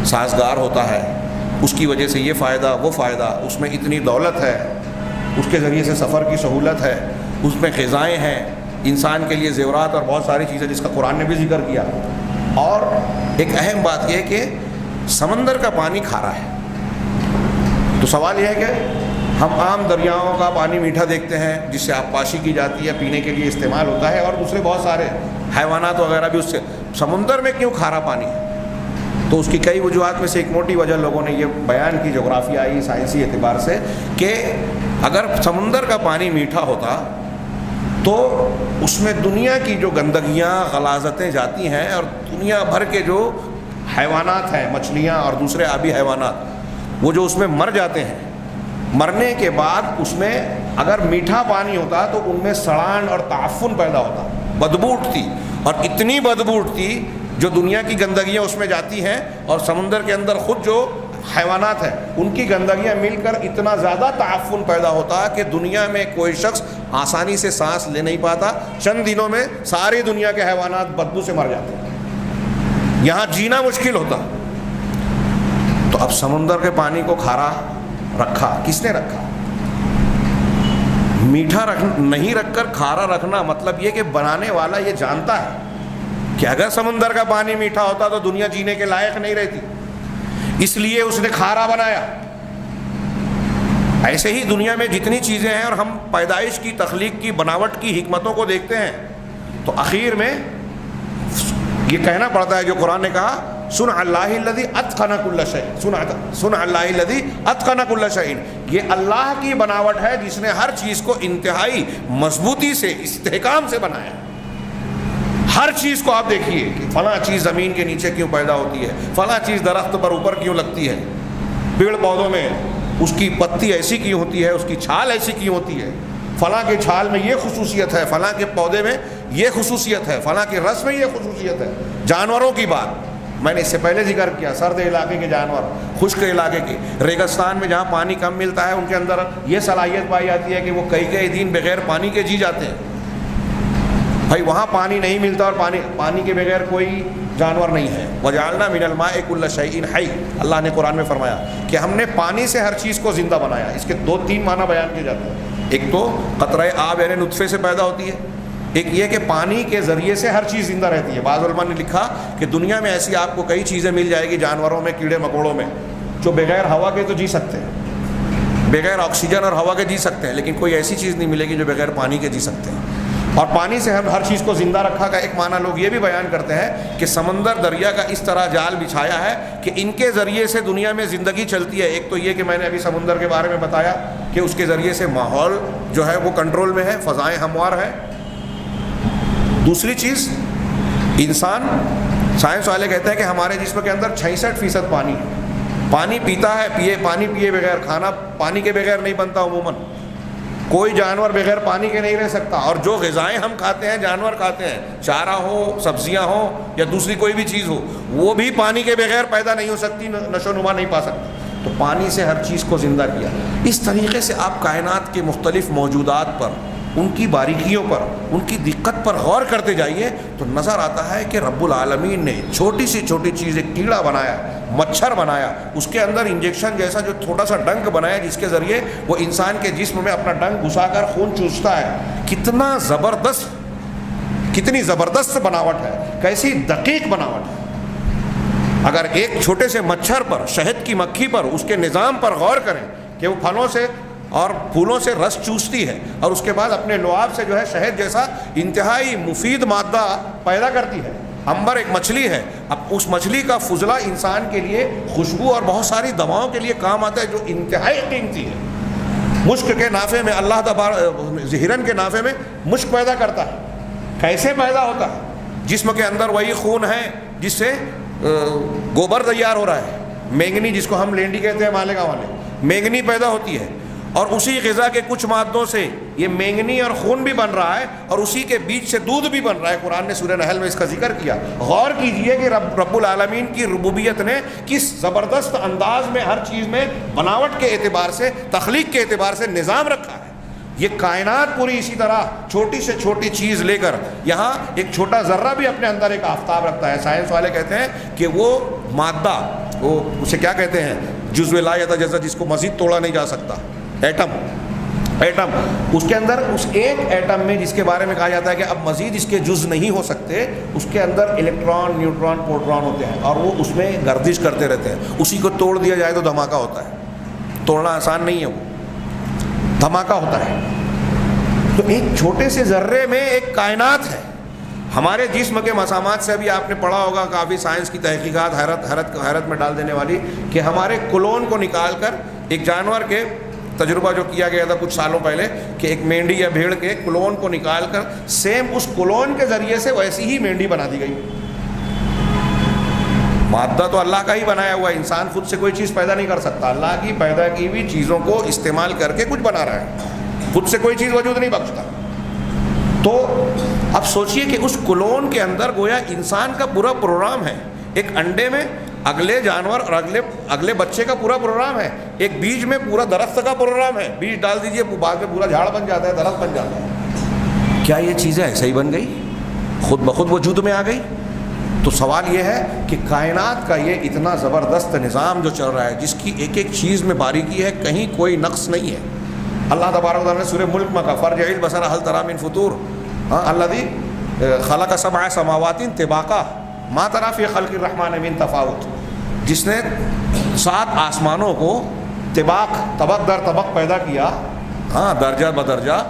[SPEAKER 1] سازگار ہوتا ہے، اس کی وجہ سے یہ فائدہ وہ فائدہ، اس میں اتنی دولت ہے، اس کے ذریعے سے سفر کی سہولت ہے، اس میں غذائیں ہیں، انسان کے لیے زیورات اور بہت ساری چیزیں جس کا قرآن نے بھی ذکر کیا۔ اور ایک اہم بات یہ ہے کہ سمندر کا پانی کھارا ہے، تو سوال یہ ہے کہ ہم عام دریاؤں کا پانی میٹھا دیکھتے ہیں جس سے آبپاشی کی جاتی ہے، پینے کے لیے استعمال ہوتا ہے، اور دوسرے بہت سارے حیوانات وغیرہ بھی اس سے. سمندر میں کیوں کھارا پانی ہے؟ تو اس کی کئی وجوہات میں سے ایک موٹی وجہ لوگوں نے یہ بیان کی جغرافیائی سائنسی اعتبار سے کہ اگر سمندر کا پانی میٹھا ہوتا تو اس میں دنیا کی جو گندگیاں غلاظتیں جاتی ہیں اور دنیا بھر کے جو حیوانات ہیں، مچھلیاں اور دوسرے آبی حیوانات، وہ جو اس میں مر جاتے ہیں، مرنے کے بعد اس میں اگر میٹھا پانی ہوتا تو ان میں سڑان اور تعفن پیدا ہوتا، بدبو اٹھتی، اور اتنی بدبو اٹھتی جو دنیا کی گندگیاں اس میں جاتی ہیں اور سمندر کے اندر خود جو حیوانات ہیں ان کی گندگیاں مل کر اتنا زیادہ تعفن پیدا ہوتا کہ دنیا میں کوئی شخص آسانی سے سانس لے نہیں پاتا. چند دنوں میں ساری دنیا کے حیوانات بدبو سے مر جاتے ہیں، یہاں جینا مشکل ہوتا. تو اب سمندر کے پانی کو کھارا رکھا، کس نے رکھا؟ میٹھا نہیں رکھ کر کھارا رکھنا مطلب یہ کہ بنانے والا یہ جانتا ہے کہ اگر سمندر کا پانی میٹھا ہوتا تو دنیا جینے کے لائق نہیں رہتی، اس لیے اس نے کھارا بنایا. ایسے ہی دنیا میں جتنی چیزیں ہیں اور ہم پیدائش کی، تخلیق کی، بناوٹ کی حکمتوں کو دیکھتے ہیں تو آخر میں یہ کہنا پڑتا ہے جو قرآن نے کہا سن اللہ الذی اتقن کل شیء، سن اللہ الذی اتقن کل شیء، یہ اللہ کی بناوٹ ہے جس نے ہر چیز کو انتہائی مضبوطی سے، استحکام سے بنایا. ہر چیز کو آپ دیکھیے کہ فلاں چیز زمین کے نیچے کیوں پیدا ہوتی ہے، فلاں چیز درخت پر اوپر کیوں لگتی ہے، پیڑ پودوں میں اس کی پتی ایسی کیوں ہوتی ہے، اس کی چھال ایسی کیوں ہوتی ہے، فلاں کے چھال میں یہ خصوصیت ہے، فلاں کے پودے میں یہ خصوصیت ہے، فلاں کے رس میں یہ خصوصیت ہے. جانوروں کی بات میں نے اس سے پہلے ذکر کیا، سرد علاقے کے جانور، خشک علاقے کے، ریگستان میں جہاں پانی کم ملتا ہے ان کے اندر یہ صلاحیت پائی جاتی ہے کہ وہ کئی دن بغیر پانی کے جی جاتے ہیں. بھائی وہاں پانی نہیں ملتا اور پانی کے بغیر کوئی جانور نہیں ہے. وَجَعَلْنَا مِنَ الْمَاءِ كُلَّ شَيْءٍ حَيٍّ، اللہ نے قرآن میں فرمایا کہ ہم نے پانی سے ہر چیز کو زندہ بنایا. اس کے 2-3 معنی بیان کیے جاتے ہیں. ایک تو قطرہ آب یعنی نطفے سے پیدا ہوتی ہے، ایک یہ کہ پانی کے ذریعے سے ہر چیز زندہ رہتی ہے. بعض علماء نے لکھا کہ دنیا میں ایسی آپ کو کئی چیزیں مل جائے گی جانوروں میں، کیڑے مکوڑوں میں، جو بغیر ہوا کے تو جی سکتے ہیں، بغیر آکسیجن اور ہوا کے جی سکتے ہیں، لیکن کوئی ایسی چیز نہیں ملے گی جو بغیر پانی کے جی سکتے ہیں. اور پانی سے ہم ہر چیز کو زندہ رکھا کا ایک معنی لوگ یہ بھی بیان کرتے ہیں کہ سمندر دریا کا اس طرح جال بچھایا ہے کہ ان کے ذریعے سے دنیا میں زندگی چلتی ہے. ایک تو یہ کہ میں نے ابھی سمندر کے بارے میں بتایا کہ اس کے ذریعے سے ماحول جو ہے وہ کنٹرول میں ہے، فضائیں ہموار ہیں. دوسری چیز انسان، سائنس والے کہتے ہیں کہ ہمارے جسم کے اندر 66% پانی ہے. پانی پیتا ہے، پانی پیے بغیر، کھانا پانی کے بغیر نہیں بنتا. عموماً کوئی جانور بغیر پانی کے نہیں رہ سکتا، اور جو غذائیں ہم کھاتے ہیں، جانور کھاتے ہیں، چارہ ہو، سبزیاں ہوں یا دوسری کوئی بھی چیز ہو، وہ بھی پانی کے بغیر پیدا نہیں ہو سکتی، نشو نما نہیں پا سکتی. تو پانی سے ہر چیز کو زندہ کیا. اس طریقے سے آپ کائنات کے مختلف موجودات پر، ان کی باریکیوں پر، ان کی دقت پر غور کرتے جائیے تو نظر آتا ہے کہ رب العالمین نے چھوٹی سی چھوٹی چیز، ایک کیڑا بنایا، مچھر بنایا، اس کے اندر انجیکشن جیسا جو چھوٹا سا ڈنک بنایا جس کے ذریعے وہ انسان کے جسم میں اپنا ڈنک گھسا کر خون چوستا ہے. کتنی زبردست بناوٹ ہے، کیسی دقیق بناوٹ ہے. اگر ایک چھوٹے سے مچھر پر، شہد کی مکھی پر، اس کے نظام پر غور کریں کہ وہ پھلوں سے اور پھولوں سے رس چوستی ہے اور اس کے بعد اپنے لعاب سے جو ہے شہد جیسا انتہائی مفید مادہ پیدا کرتی ہے. عنبر ایک مچھلی ہے، اب اس مچھلی کا فضلہ انسان کے لیے خوشبو اور بہت ساری دواؤں کے لیے کام آتا ہے جو انتہائی قیمتی ہے. مشک کے نافے میں اللہ تبارک، ہرن کے نافے میں مشک پیدا کرتا ہے. کیسے پیدا ہوتا ہے؟ جسم کے اندر وہی خون ہے جس سے گوبر تیار ہو رہا ہے. مینگنی جس کو ہم لینڈی کہتے ہیں مالیگاؤں والے، مینگنی پیدا ہوتی ہے اور اسی غذا کے کچھ مادوں سے یہ مینگنی اور خون بھی بن رہا ہے اور اسی کے بیچ سے دودھ بھی بن رہا ہے. قرآن نے سورہ نحل میں اس کا ذکر کیا. غور کیجئے کہ رب العالمین کی ربوبیت نے کس زبردست انداز میں ہر چیز میں بناوٹ کے اعتبار سے، تخلیق کے اعتبار سے نظام رکھا ہے. یہ کائنات پوری اسی طرح چھوٹی سے چھوٹی چیز لے کر، یہاں ایک چھوٹا ذرہ بھی اپنے اندر ایک آفتاب رکھتا ہے. سائنس والے کہتے ہیں کہ وہ مادہ، وہ اسے کیا کہتے ہیں، جزو لا یتجزا، جس کو مزید توڑا نہیں جا سکتا، ایٹم. اس کے اندر اس ایک ایٹم میں جس کے بارے میں کہا جاتا ہے کہ اب مزید اس کے جز نہیں ہو سکتے، اس کے اندر الیکٹران، نیوٹران، پروٹون ہوتے ہیں اور وہ اس میں گردش کرتے رہتے ہیں. اسی کو توڑ دیا جائے تو دھماکہ ہوتا ہے. توڑنا آسان نہیں ہے، وہ دھماکہ ہوتا ہے. تو ایک چھوٹے سے ذرے میں ایک کائنات ہے ہمارے جسم کے مسامات سے بھی آپ نے پڑھا ہوگا کافی سائنس کی تحقیقات حیرت میں ڈال دینے والی، کہ ہمارے کلون کو نکال کر ایک جانور کے تجربہ جو کیا گیا تھا کچھ سالوں پہلے، کہ ایک مینڈی یا بھیڑ کے کلون کو نکال کر سیم اس کلون کے ذریعے سے ویسی ہی مینڈی بنا دی گئی۔ مادہ تو اللہ کا ہی بنایا ہوا ہے، انسان خود سے کوئی چیز پیدا نہیں کر سکتا، اللہ کی پیدا کی ہوئی چیزوں کو استعمال کر کے کچھ بنا رہا ہے، خود سے کوئی چیز وجود نہیں بخشتا۔ تو اب سوچئے کہ اس کلون کے اندر گویا انسان کا پورا پروگرام ہے، ایک انڈے میں اگلے جانور اور اگلے بچے کا پورا پروگرام ہے، ایک بیج میں پورا درخت کا پروگرام ہے، بیج ڈال دیجئے بعد میں پورا جھاڑ بن جاتا ہے، درخت بن جاتا ہے۔ کیا یہ چیزیں ایسے ہی بن گئی، خود بخود وجود میں آ گئی؟ تو سوال یہ ہے کہ کائنات کا یہ اتنا زبردست نظام جو چل رہا ہے، جس کی ایک ایک چیز میں باریکی ہے، کہیں کوئی نقص نہیں ہے۔ اللہ تبارک و تعالیٰ نے سورہ ملک میں کہا فرجع البصر هل ترى من فطور الذي خلق سبع سماوات طباقا ما ترى في خلق الرحمن من تفاوت، جس نے 7 آسمانوں کو طبق در طبق پیدا کیا، درجہ بدرجہ،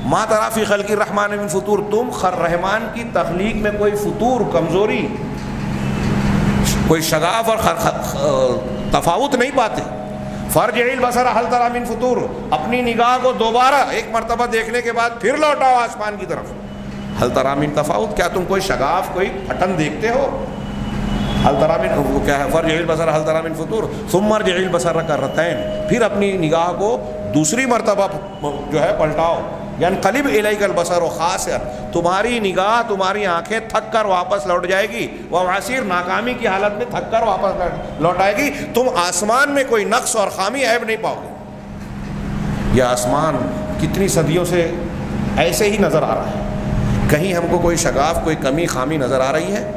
[SPEAKER 1] ما ترى في خلق الرحمن من فطور، تم رحمان کی تخلیق میں کوئی فطور، کمزوری، کوئی شگاف اور تفاوت نہیں پاتے۔ فرجع البصر هل ترى من فطور، اپنی نگاہ کو دوبارہ ایک مرتبہ دیکھنے کے بعد پھر لوٹاؤ آسمان کی طرف۔ هل ترى من تفاوت، کیا تم کوئی شگاف، کوئی پھٹن دیکھتے ہو؟ هل ترى من، کیا ہے فرجع البصر هل ترى من فطور ثم ارجع البصر کرتين، پھر اپنی نگاہ کو دوسری مرتبہ جو ہے پلٹاؤ، ينقلب الیک البصر خاسئا، تمہاری نگاہ، تمہاری آنکھیں تھک کر واپس لوٹ جائے گی، وعسیر، ناکامی کی حالت میں تھک کر واپس لوٹ آئے گی، تم آسمان میں کوئی نقص اور خامی عیب نہیں پاؤ گے۔ یہ آسمان کتنی صدیوں سے ایسے ہی نظر آ رہا ہے، کہیں ہم کو کوئی شگاف، کوئی کمی خامی نظر آ رہی ہے؟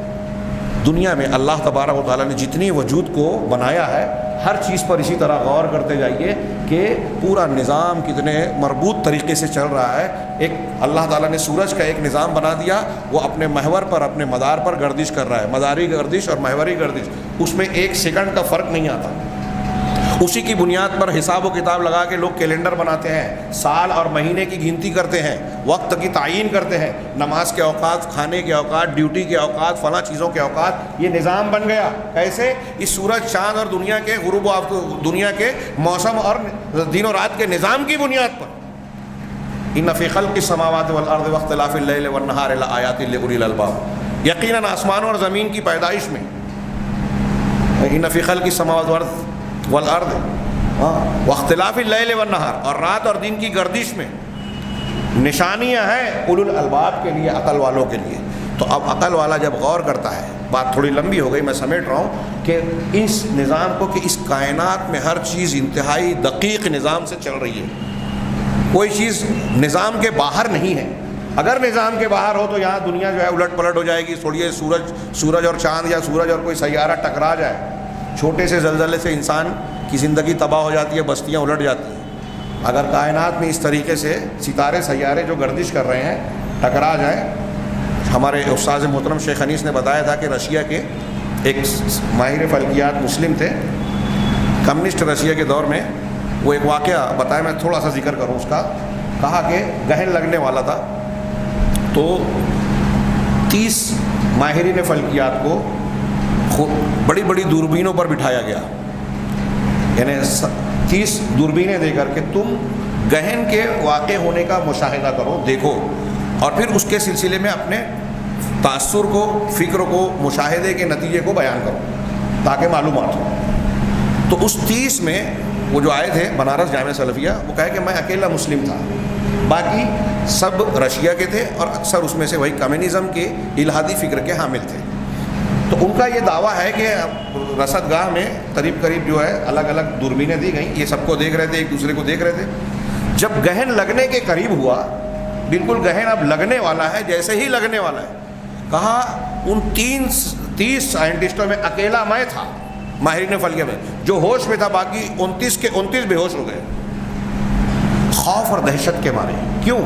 [SPEAKER 1] دنیا میں اللہ تبارک و تعالیٰ نے جتنی وجود کو بنایا ہے، ہر چیز پر اسی طرح غور کرتے جائیے کہ پورا نظام کتنے مربوط طریقے سے چل رہا ہے۔ ایک اللہ تعالیٰ نے سورج کا ایک نظام بنا دیا، وہ اپنے محور پر، اپنے مدار پر گردش کر رہا ہے، مداری گردش اور محوری گردش، اس میں 1 سیکنڈ کا فرق نہیں آتا۔ اسی کی بنیاد پر حساب و کتاب لگا کے لوگ کیلنڈر بناتے ہیں، سال اور مہینے کی گنتی کرتے ہیں، وقت کی تعین کرتے ہیں، نماز کے اوقات، کھانے کے اوقات، ڈیوٹی کے اوقات، فلاں چیزوں کے اوقات، یہ نظام بن گیا۔ کیسے؟ اس سورج، چاند اور دنیا کے غروب و دنیا کے موسم اور دن و رات کے نظام کی بنیاد پر۔ ان فی خلق السماوات والارض واختلاف اللیل والنہار لآیات لأولی الالباب، یقیناً آسمانوں اور زمین کی پیدائش میں، ان فی خلق السماوات والارض واختلاف اللیل والنہار، اور رات اور دن کی گردش میں نشانیاں ہیں اولو الالباب کے لیے، عقل والوں کے لیے۔ تو اب عقل والا جب غور کرتا ہے، بات تھوڑی لمبی ہو گئی، میں سمیٹ رہا ہوں کہ اس نظام کو، کہ اس کائنات میں ہر چیز انتہائی دقیق نظام سے چل رہی ہے، کوئی چیز نظام کے باہر نہیں ہے۔ اگر نظام کے باہر ہو تو یہاں دنیا جو ہے الٹ پلٹ ہو جائے گی، چھوڑیے سورج اور چاند یا سورج اور کوئی سیارہ ٹکرا جائے، چھوٹے سے زلزلے سے انسان کی زندگی تباہ ہو جاتی ہے، بستیاں الٹ جاتی ہیں۔ اگر کائنات میں اس طریقے سے ستارے سیارے جو گردش کر رہے ہیں ٹکرا جائیں، ہمارے استاذ محترم شیخ انیس نے بتایا تھا کہ رشیا کے ایک ماہر فلکیات مسلم تھے، کمیونسٹ رشیا کے دور میں، وہ ایک واقعہ بتایا، میں تھوڑا سا ذکر کروں اس کا۔ کہا کہ گہن لگنے والا تھا، تو 30 ماہرین فلکیات کو بڑی بڑی دوربینوں پر بٹھایا گیا، یعنی 30 دوربینیں دے کر کے تم گہن کے واقع ہونے کا مشاہدہ کرو، دیکھو، اور پھر اس کے سلسلے میں اپنے تاثر کو، فکر کو، مشاہدے کے نتیجے کو بیان کرو تاکہ معلومات ہو۔ تو اس 30 میں وہ جو آئے تھے بنارس جامعہ سلفیہ، وہ کہے کہ میں اکیلا مسلم تھا، باقی سب رشیا کے تھے، اور اکثر اس میں سے وہی کمیونزم کے الہادی فکر کے حامل تھے۔ تو ان کا یہ دعویٰ ہے کہ رصد گاہ میں قریب جو ہے الگ الگ دوربینیں دی گئیں، یہ سب کو دیکھ رہے تھے، ایک دوسرے کو دیکھ رہے تھے۔ جب گہن لگنے کے قریب ہوا، بالکل گہن اب لگنے والا ہے، جیسے ہی لگنے والا ہے، کہا ان 30 سائنٹسٹوں میں اکیلا میں تھا، ماہرین فلکیہ میں، جو ہوش میں تھا، باقی 29 کے 29 بے ہوش ہو گئے، خوف اور دہشت کے مارے۔ کیوں؟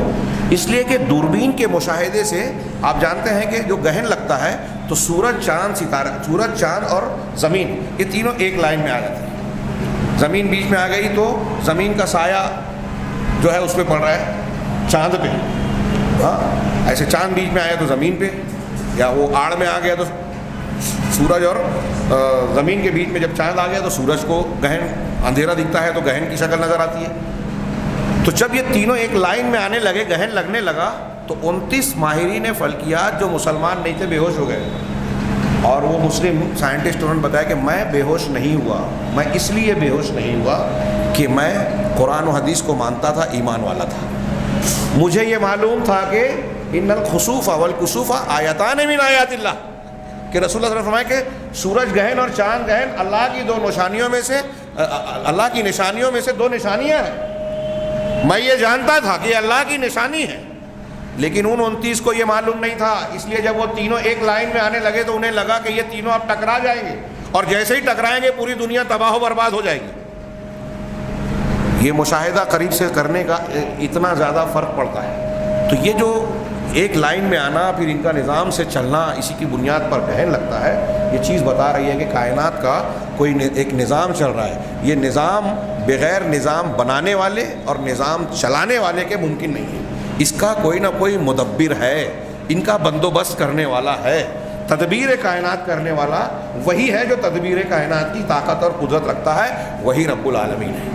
[SPEAKER 1] اس لیے کہ دوربین کے مشاہدے سے آپ جانتے ہیں کہ جو گہن لگتا ہے تو سورج، چاند، ستارہ، سورج، چاند اور زمین، یہ تینوں ایک لائن میں آ جاتے ہیں۔ زمین بیچ میں آ گئی تو زمین کا سایہ جو ہے اس پہ پڑ رہا ہے چاند پہ، ہاں ایسے چاند بیچ میں آیا تو زمین پہ، یا وہ آڑ میں آ گیا تو سورج اور زمین کے بیچ میں جب چاند آ گیا تو سورج کو گہن اندھیرا دکھتا ہے تو گہن کی شکل نظر آتی ہے. تو جب یہ تینوں ایک لائن میں آنے لگے، گہن لگنے لگا، تو 29 ماہرین فلکیات جو مسلمان نہیں تھے بے ہوش ہو گئے. اور وہ مسلم سائنٹسٹ انہوں نے بتایا کہ میں بے ہوش نہیں ہوا، میں اس لیے بے ہوش نہیں ہوا کہ میں قرآن و حدیث کو مانتا تھا، ایمان والا تھا. مجھے یہ معلوم تھا کہ ان الخسوف والکسوف آیتان من آیات اللہ، کہ رسول اللہ صلی اللہ علیہ وسلم فرمائے کہ سورج گہن اور چاند گہن اللہ کی دو نشانیوں میں سے، اللہ کی نشانیوں میں سے دو نشانیاں ہیں. میں یہ جانتا تھا کہ اللہ کی نشانی ہے، لیکن ان 29 کو یہ معلوم نہیں تھا. اس لیے جب وہ تینوں ایک لائن میں آنے لگے تو انہیں لگا کہ یہ تینوں اب ٹکرا جائیں گے، اور جیسے ہی ٹکرائیں گے پوری دنیا تباہ و برباد ہو جائے گی. یہ مشاہدہ قریب سے کرنے کا اتنا زیادہ فرق پڑتا ہے. تو یہ جو ایک لائن میں آنا، پھر ان کا نظام سے چلنا، اسی کی بنیاد پر گہن لگتا ہے. یہ چیز بتا رہی ہے کہ کائنات کا کوئی ایک نظام چل رہا ہے. یہ نظام بغیر نظام بنانے والے اور نظام چلانے والے کے ممکن نہیں ہے. اس کا کوئی نہ کوئی مدبر ہے، ان کا بندوبست کرنے والا ہے. تدبیر کائنات کرنے والا وہی ہے جو تدبیر کائنات کی طاقت اور قدرت رکھتا ہے، وہی رب العالمین ہے.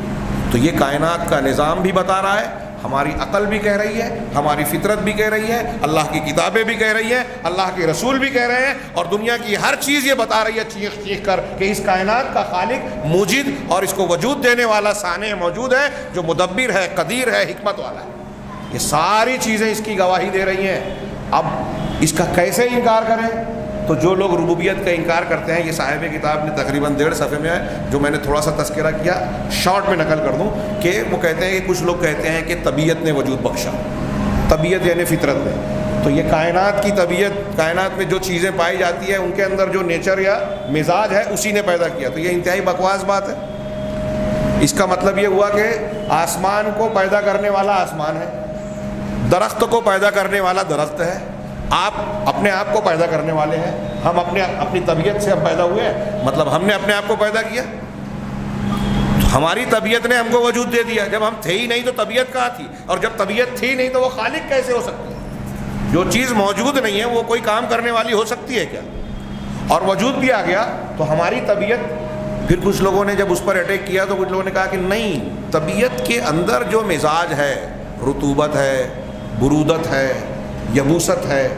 [SPEAKER 1] تو یہ کائنات کا نظام بھی بتا رہا ہے، ہماری عقل بھی کہہ رہی ہے، ہماری فطرت بھی کہہ رہی ہے، اللہ کی کتابیں بھی کہہ رہی ہیں، اللہ کے رسول بھی کہہ رہے ہیں، اور دنیا کی ہر چیز یہ بتا رہی ہے چیخ چیخ کر کہ اس کائنات کا خالق، موجد اور اس کو وجود دینے والا صانع موجود ہے، جو مدبر ہے، قدیر ہے، حکمت والا ہے. یہ ساری چیزیں اس کی گواہی دے رہی ہیں. اب اس کا کیسے انکار کریں؟ تو جو لوگ ربوبیت کا انکار کرتے ہیں، یہ صاحب کتاب نے تقریباً 1.5 صفحے میں ہے، جو میں نے تھوڑا سا تذکرہ کیا، شارٹ میں نقل کر دوں کہ وہ کہتے ہیں کہ کچھ لوگ کہتے ہیں کہ طبیعت نے وجود بخشا. طبیعت یعنی فطرت نے. تو یہ کائنات کی طبیعت، کائنات میں جو چیزیں پائی جاتی ہیں ان کے اندر جو نیچر یا مزاج ہے اسی نے پیدا کیا. تو یہ انتہائی بکواس بات ہے. اس کا مطلب یہ ہوا کہ آسمان کو پیدا کرنے والا آسمان ہے، درخت کو پیدا کرنے والا درخت ہے، آپ اپنے آپ کو پیدا کرنے والے ہیں. ہم اپنی طبیعت سے ہم پیدا ہوئے ہیں، مطلب ہم نے اپنے آپ کو پیدا کیا. ہماری طبیعت نے ہم کو وجود دے دیا. جب ہم تھے ہی نہیں تو طبیعت کہاں تھی؟ اور جب طبیعت تھی نہیں تو وہ خالق کیسے ہو سکتی ہے؟ جو چیز موجود نہیں ہے وہ کوئی کام کرنے والی ہو سکتی ہے کیا؟ اور وجود بھی آ گیا تو ہماری طبیعت. پھر کچھ لوگوں نے جب اس پر اٹیک کیا تو کچھ لوگوں نے کہا کہ نہیں، طبیعت کے اندر جو مزاج ہے، رطوبت ہے، برودت ہے، یبوست ہے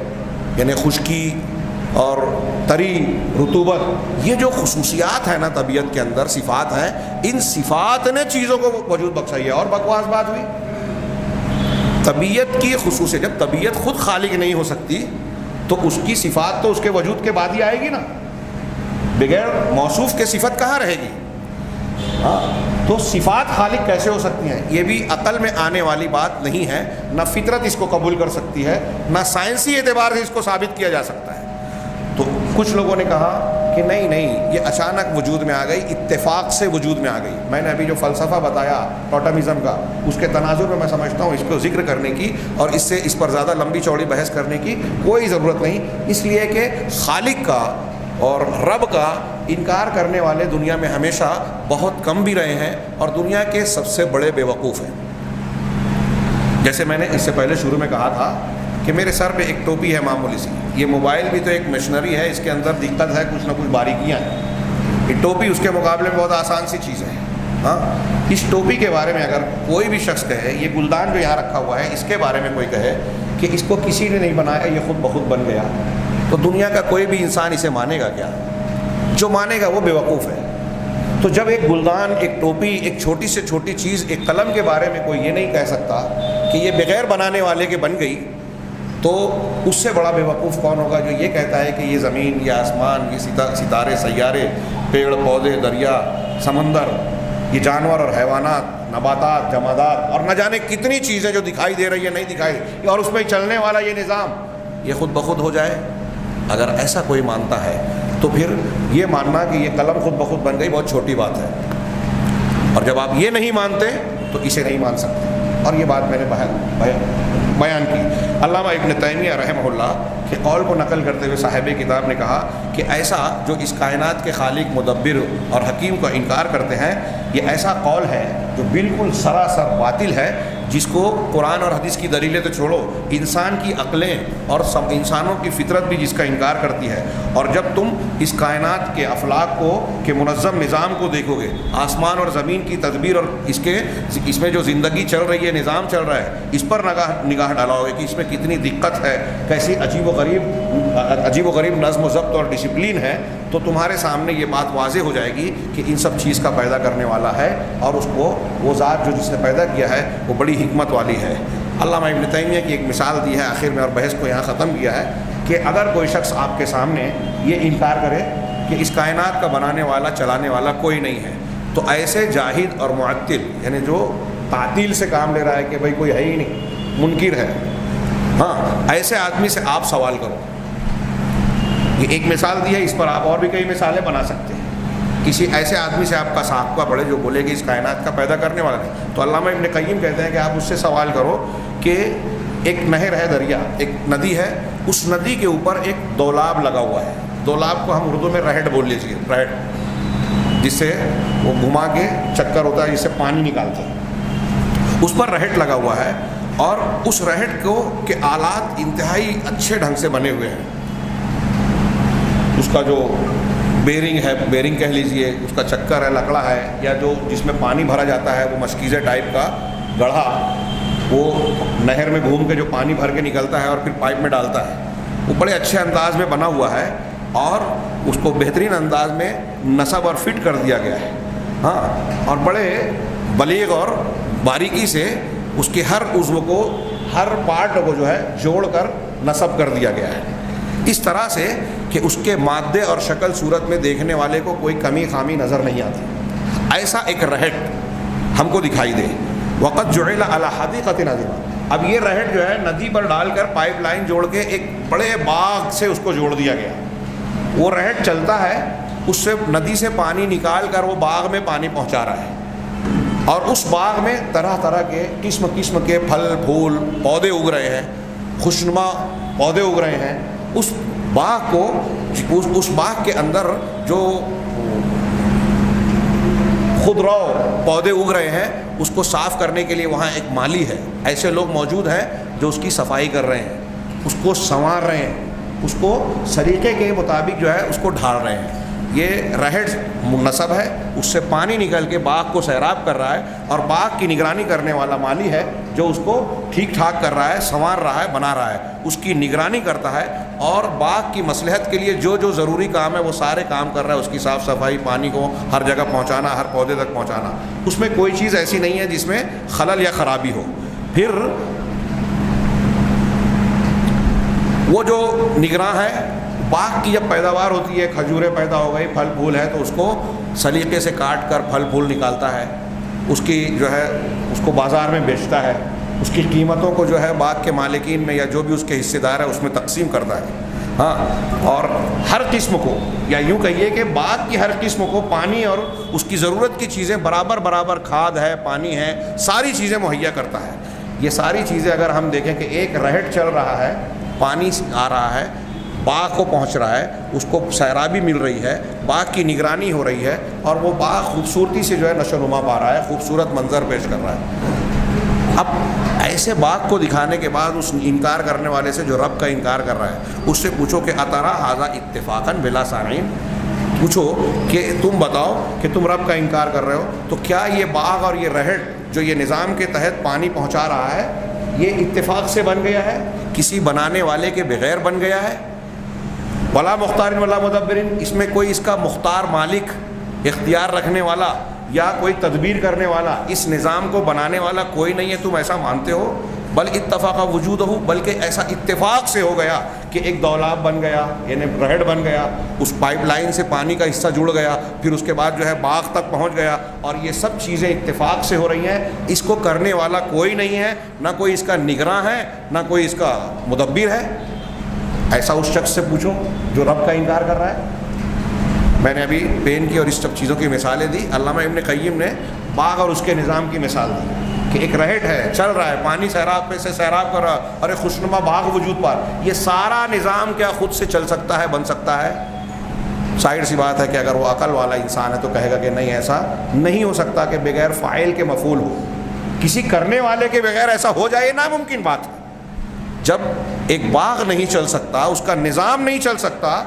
[SPEAKER 1] یعنی خشکی اور تری، رطوبت، یہ جو خصوصیات ہیں نا طبیعت کے اندر، صفات ہیں، ان صفات نے چیزوں کو وجود بخشا ہے. اور بکواس بات ہوئی. طبیعت کی خصوصیت، جب طبیعت خود خالق نہیں ہو سکتی تو اس کی صفات تو اس کے وجود کے بعد ہی آئے گی نا. بغیر موصوف کے صفت کہاں رہے گی؟ تو صفات خالق کیسے ہو سکتی ہیں؟ یہ بھی عقل میں آنے والی بات نہیں ہے. نہ فطرت اس کو قبول کر سکتی ہے، نہ سائنسی اعتبار سے اس کو ثابت کیا جا سکتا ہے. تو کچھ لوگوں نے کہا کہ نہیں، یہ اچانک وجود میں آ گئی، اتفاق سے وجود میں آ گئی. میں نے ابھی جو فلسفہ بتایا ٹوٹمزم کا، اس کے تناظر میں میں سمجھتا ہوں اس کو ذکر کرنے کی اور اس پر زیادہ لمبی چوڑی بحث کرنے کی کوئی ضرورت نہیں. اس لیے کہ خالق کا اور رب کا انکار کرنے والے دنیا میں ہمیشہ بہت کم بھی رہے ہیں، اور دنیا کے سب سے بڑے بیوقوف ہیں. جیسے میں نے اس سے پہلے شروع میں کہا تھا کہ میرے سر پہ ایک ٹوپی ہے معمولی سی. یہ موبائل بھی تو ایک مشنری ہے، اس کے اندر دقت ہے، کچھ نہ کچھ باریکیاں ہیں. یہ ٹوپی اس کے مقابلے میں بہت آسان سی چیز ہے. ہاں، اس ٹوپی کے بارے میں اگر کوئی بھی شخص کہے، یہ گلدان جو یہاں رکھا ہوا ہے اس کے بارے میں کوئی کہے کہ اس کو کسی نے نہیں بنایا، یہ خود بخود بن گیا، تو دنیا کا کوئی بھی انسان اسے مانے گا کیا؟ جو مانے گا وہ بیوقوف ہے. تو جب ایک گلدان، ایک ٹوپی، ایک چھوٹی سے چھوٹی چیز، ایک قلم کے بارے میں کوئی یہ نہیں کہہ سکتا کہ یہ بغیر بنانے والے کے بن گئی، تو اس سے بڑا بیوقوف کون ہوگا جو یہ کہتا ہے کہ یہ زمین، یہ آسمان، یہ ستارے، سیارے، پیڑ پودے، دریا، سمندر، یہ جانور اور حیوانات، نباتات، جمادات، اور نہ جانے کتنی چیزیں جو دکھائی دے رہی ہیں، نہیں دکھائی دے رہی، اور اس میں چلنے والا یہ نظام، یہ خود بخود ہو جائے؟ اگر ایسا کوئی مانتا ہے تو پھر یہ ماننا کہ یہ قلم خود بخود بن گئی بہت چھوٹی بات ہے. اور جب آپ یہ نہیں مانتے تو اسے نہیں مان سکتے. اور یہ بات میں نے بیان کی. علامہ ابن تیمیہ رحمہ اللہ کہ قول کو نقل کرتے ہوئے صاحب کتاب نے کہا کہ ایسا جو اس کائنات کے خالق، مدبر اور حکیم کا انکار کرتے ہیں، یہ ایسا قول ہے جو بالکل سراسر باطل ہے، جس کو قرآن اور حدیث کی دلیلیں تو چھوڑو، انسان کی عقلیں اور سب انسانوں کی فطرت بھی جس کا انکار کرتی ہے۔ اور جب تم اس کائنات کے افلاک کو کہ منظم نظام کو دیکھو گے، آسمان اور زمین کی تدبیر اور اس میں جو زندگی چل رہی ہے، نظام چل رہا ہے، اس پر نگاہ ڈالاؤ گے کہ اس میں کتنی دقت ہے، کیسی عجیب و غریب نظم و ضبط اور ڈسپلین ہے، تو تمہارے سامنے یہ بات واضح ہو جائے گی کہ ان سب چیز کا پیدا کرنے والا ہے، اور اس کو وہ ذات جو جس نے پیدا کیا ہے وہ بڑی حکمت والی ہے۔ علامہ ابن تیمیہ کی ایک مثال دی ہے آخر میں، اور بحث کو یہاں ختم کیا ہے کہ اگر کوئی شخص آپ کے سامنے یہ انکار کرے کہ اس کائنات کا بنانے والا، چلانے والا کوئی نہیں ہے، تو ایسے جاہد اور معطل، یعنی جو تعطیل سے کام لے رہا ہے کہ بھائی کوئی ہے ہی نہیں، منکر ہے، ہاں، ایسے آدمی سے آپ سوال کرو۔ یہ ایک مثال دی ہے، اس پر آپ اور بھی کئی مثالیں بنا سکتے ہیں۔ کسی ایسے آدمی سے آپ کا سابقہ پڑھے جو بولے کہ اس کائنات کا پیدا کرنے والا نہیں، تو علامہ ابن قیم کہتے ہیں کہ آپ اس سے سوال کرو کہ ایک نہر ہے، دریا، ایک ندی ہے، اس ندی کے اوپر ایک دولاب لگا ہوا ہے۔ دولاب کو ہم اردو میں رہٹ بول لیجیے، رہٹ، جس سے وہ گھما کے چکر ہوتا ہے، جس سے پانی نکالتا ہے، اس پر رہٹ لگا ہوا ہے، اور اس رہٹ کو کے آلات انتہائی اچھے ڈھنگ سے بنے ہوئے ہیں۔ اس کا جو بیرنگ ہے، بیرنگ کہہ لیجئے، اس کا چکر ہے، لکڑا ہے، یا جو جس میں پانی بھرا جاتا ہے، وہ مشکیزے ٹائپ کا گڑھا، وہ نہر میں گھوم کے جو پانی بھر کے نکلتا ہے اور پھر پائپ میں ڈالتا ہے، وہ بڑے اچھے انداز میں بنا ہوا ہے، اور اس کو بہترین انداز میں نصب اور فٹ کر دیا گیا ہے، ہاں، اور بڑے بلیغ اور باریکی سے اس کے ہر عضو کو، ہر پارٹ کو جو ہے جوڑ کر نصب کر دیا گیا ہے، اس طرح سے کہ اس کے مادے اور شکل صورت میں دیکھنے والے کو کوئی کمی خامی نظر نہیں آتی۔ ایسا ایک رہٹ ہم کو دکھائی دے، وقت جعل علی حدیقۃ عظیمہ، اب یہ رہٹ جو ہے ندی پر ڈال کر پائپ لائن جوڑ کے ایک بڑے باغ سے اس کو جوڑ دیا گیا، وہ رہٹ چلتا ہے، اس سے ندی سے پانی نکال کر وہ باغ میں پانی پہنچا رہا ہے، اور اس باغ میں طرح طرح کے قسم قسم کے پھل پھول پودے اگ رہے ہیں، خوشنما پودے اگ رہے ہیں۔ اس باغ کو، اس باغ کے اندر جو خضرا پودے اگ رہے ہیں، اس کو صاف کرنے کے لیے وہاں ایک مالی ہے، ایسے لوگ موجود ہیں جو اس کی صفائی کر رہے ہیں، اس کو سنوار رہے ہیں، اس کو سلیقے کے مطابق جو ہے اس کو ڈھال رہے ہیں۔ یہ رہٹ منصب ہے، اس سے پانی نکل کے باغ کو سیراب کر رہا ہے، اور باغ کی نگرانی کرنے والا مالی ہے جو اس کو ٹھیک ٹھاک کر رہا ہے، سنوار رہا ہے، بنا رہا ہے، اس کی نگرانی کرتا ہے، اور باغ کی مصلحت کے لیے جو جو ضروری کام ہے وہ سارے کام کر رہا ہے، اس کی صاف صفائی، پانی کو ہر جگہ پہنچانا، ہر پودے تک پہنچانا، اس میں کوئی چیز ایسی نہیں ہے جس میں خلل یا خرابی ہو۔ پھر وہ جو نگراں ہے، باغ کی جب پیداوار ہوتی ہے، کھجوریں پیدا ہو گئی، پھل پھول ہے، تو اس کو سلیقے سے کاٹ کر پھل پھول نکالتا ہے، اس کی جو ہے اس کو بازار میں بیچتا ہے، اس کی قیمتوں کو جو ہے باغ کے مالکین میں یا جو بھی اس کے حصے دار ہے اس میں تقسیم کرتا ہے، ہاں، اور ہر قسم کو، یا یوں کہیے کہ باغ کی ہر قسم کو پانی اور اس کی ضرورت کی چیزیں برابر برابر، کھاد ہے، پانی ہے، ساری چیزیں مہیا کرتا ہے۔ یہ ساری چیزیں اگر ہم دیکھیں کہ ایک رہٹ چل رہا ہے، پانی آ رہا ہے، باغ کو پہنچ رہا ہے، اس کو سیرابی مل رہی ہے، باغ کی نگرانی ہو رہی ہے، اور وہ باغ خوبصورتی سے جو ہے نشو و نما پا رہا ہے، خوبصورت منظر پیش کر رہا ہے۔ اب ایسے باغ کو دکھانے کے بعد اس انکار کرنے والے سے جو رب کا انکار کر رہا ہے، اس سے پوچھو کہ اترا ھذا اتفاقاً بلا سامعین، پوچھو کہ تم بتاؤ کہ تم رب کا انکار کر رہے ہو، تو کیا یہ باغ اور یہ رہٹ جو یہ نظام کے تحت پانی پہنچا رہا ہے، یہ اتفاق سے بن گیا ہے، کسی بنانے والے کے بغیر بن گیا ہے؟ ولا مختار ولا مدبرین، اس میں کوئی اس کا مختار، مالک، اختیار رکھنے والا یا کوئی تدبیر کرنے والا، اس نظام کو بنانے والا کوئی نہیں ہے، تم ایسا مانتے ہو؟ بل اتفاق وجود ہو، بلکہ ایسا اتفاق سے ہو گیا کہ ایک دولاب بن گیا، یعنی رہٹ بن گیا، اس پائپ لائن سے پانی کا حصہ جڑ گیا، پھر اس کے بعد جو ہے باغ تک پہنچ گیا، اور یہ سب چیزیں اتفاق سے ہو رہی ہیں، اس کو کرنے والا کوئی نہیں ہے، نہ کوئی اس کا نگراں ہے، نہ کوئی اس کا مدبر ہے۔ ایسا اس شخص سے پوچھو جو رب کا انکار کر رہا ہے۔ میں نے ابھی پین کی اور اس سب چیزوں کی مثالیں دی، علامہ ابن قیم نے باغ اور اس کے نظام کی مثال دی۔ کہ ایک رہٹ ہے، چل رہا ہے، پانی سیراب پہ سے سیراب کر رہا، اور ایک خوشنما باغ وجود پر، یہ سارا نظام کیا خود سے چل سکتا ہے، بن سکتا ہے؟ ظاہر سی بات ہے کہ اگر وہ عقل والا انسان ہے تو کہے گا کہ نہیں، ایسا نہیں ہو سکتا کہ بغیر فاعل کے مفعول ہو، کسی کرنے والے کے بغیر ایسا ہو جائے، ناممکن بات ہے۔ جب ایک باغ نہیں چل سکتا، اس کا نظام نہیں چل سکتا،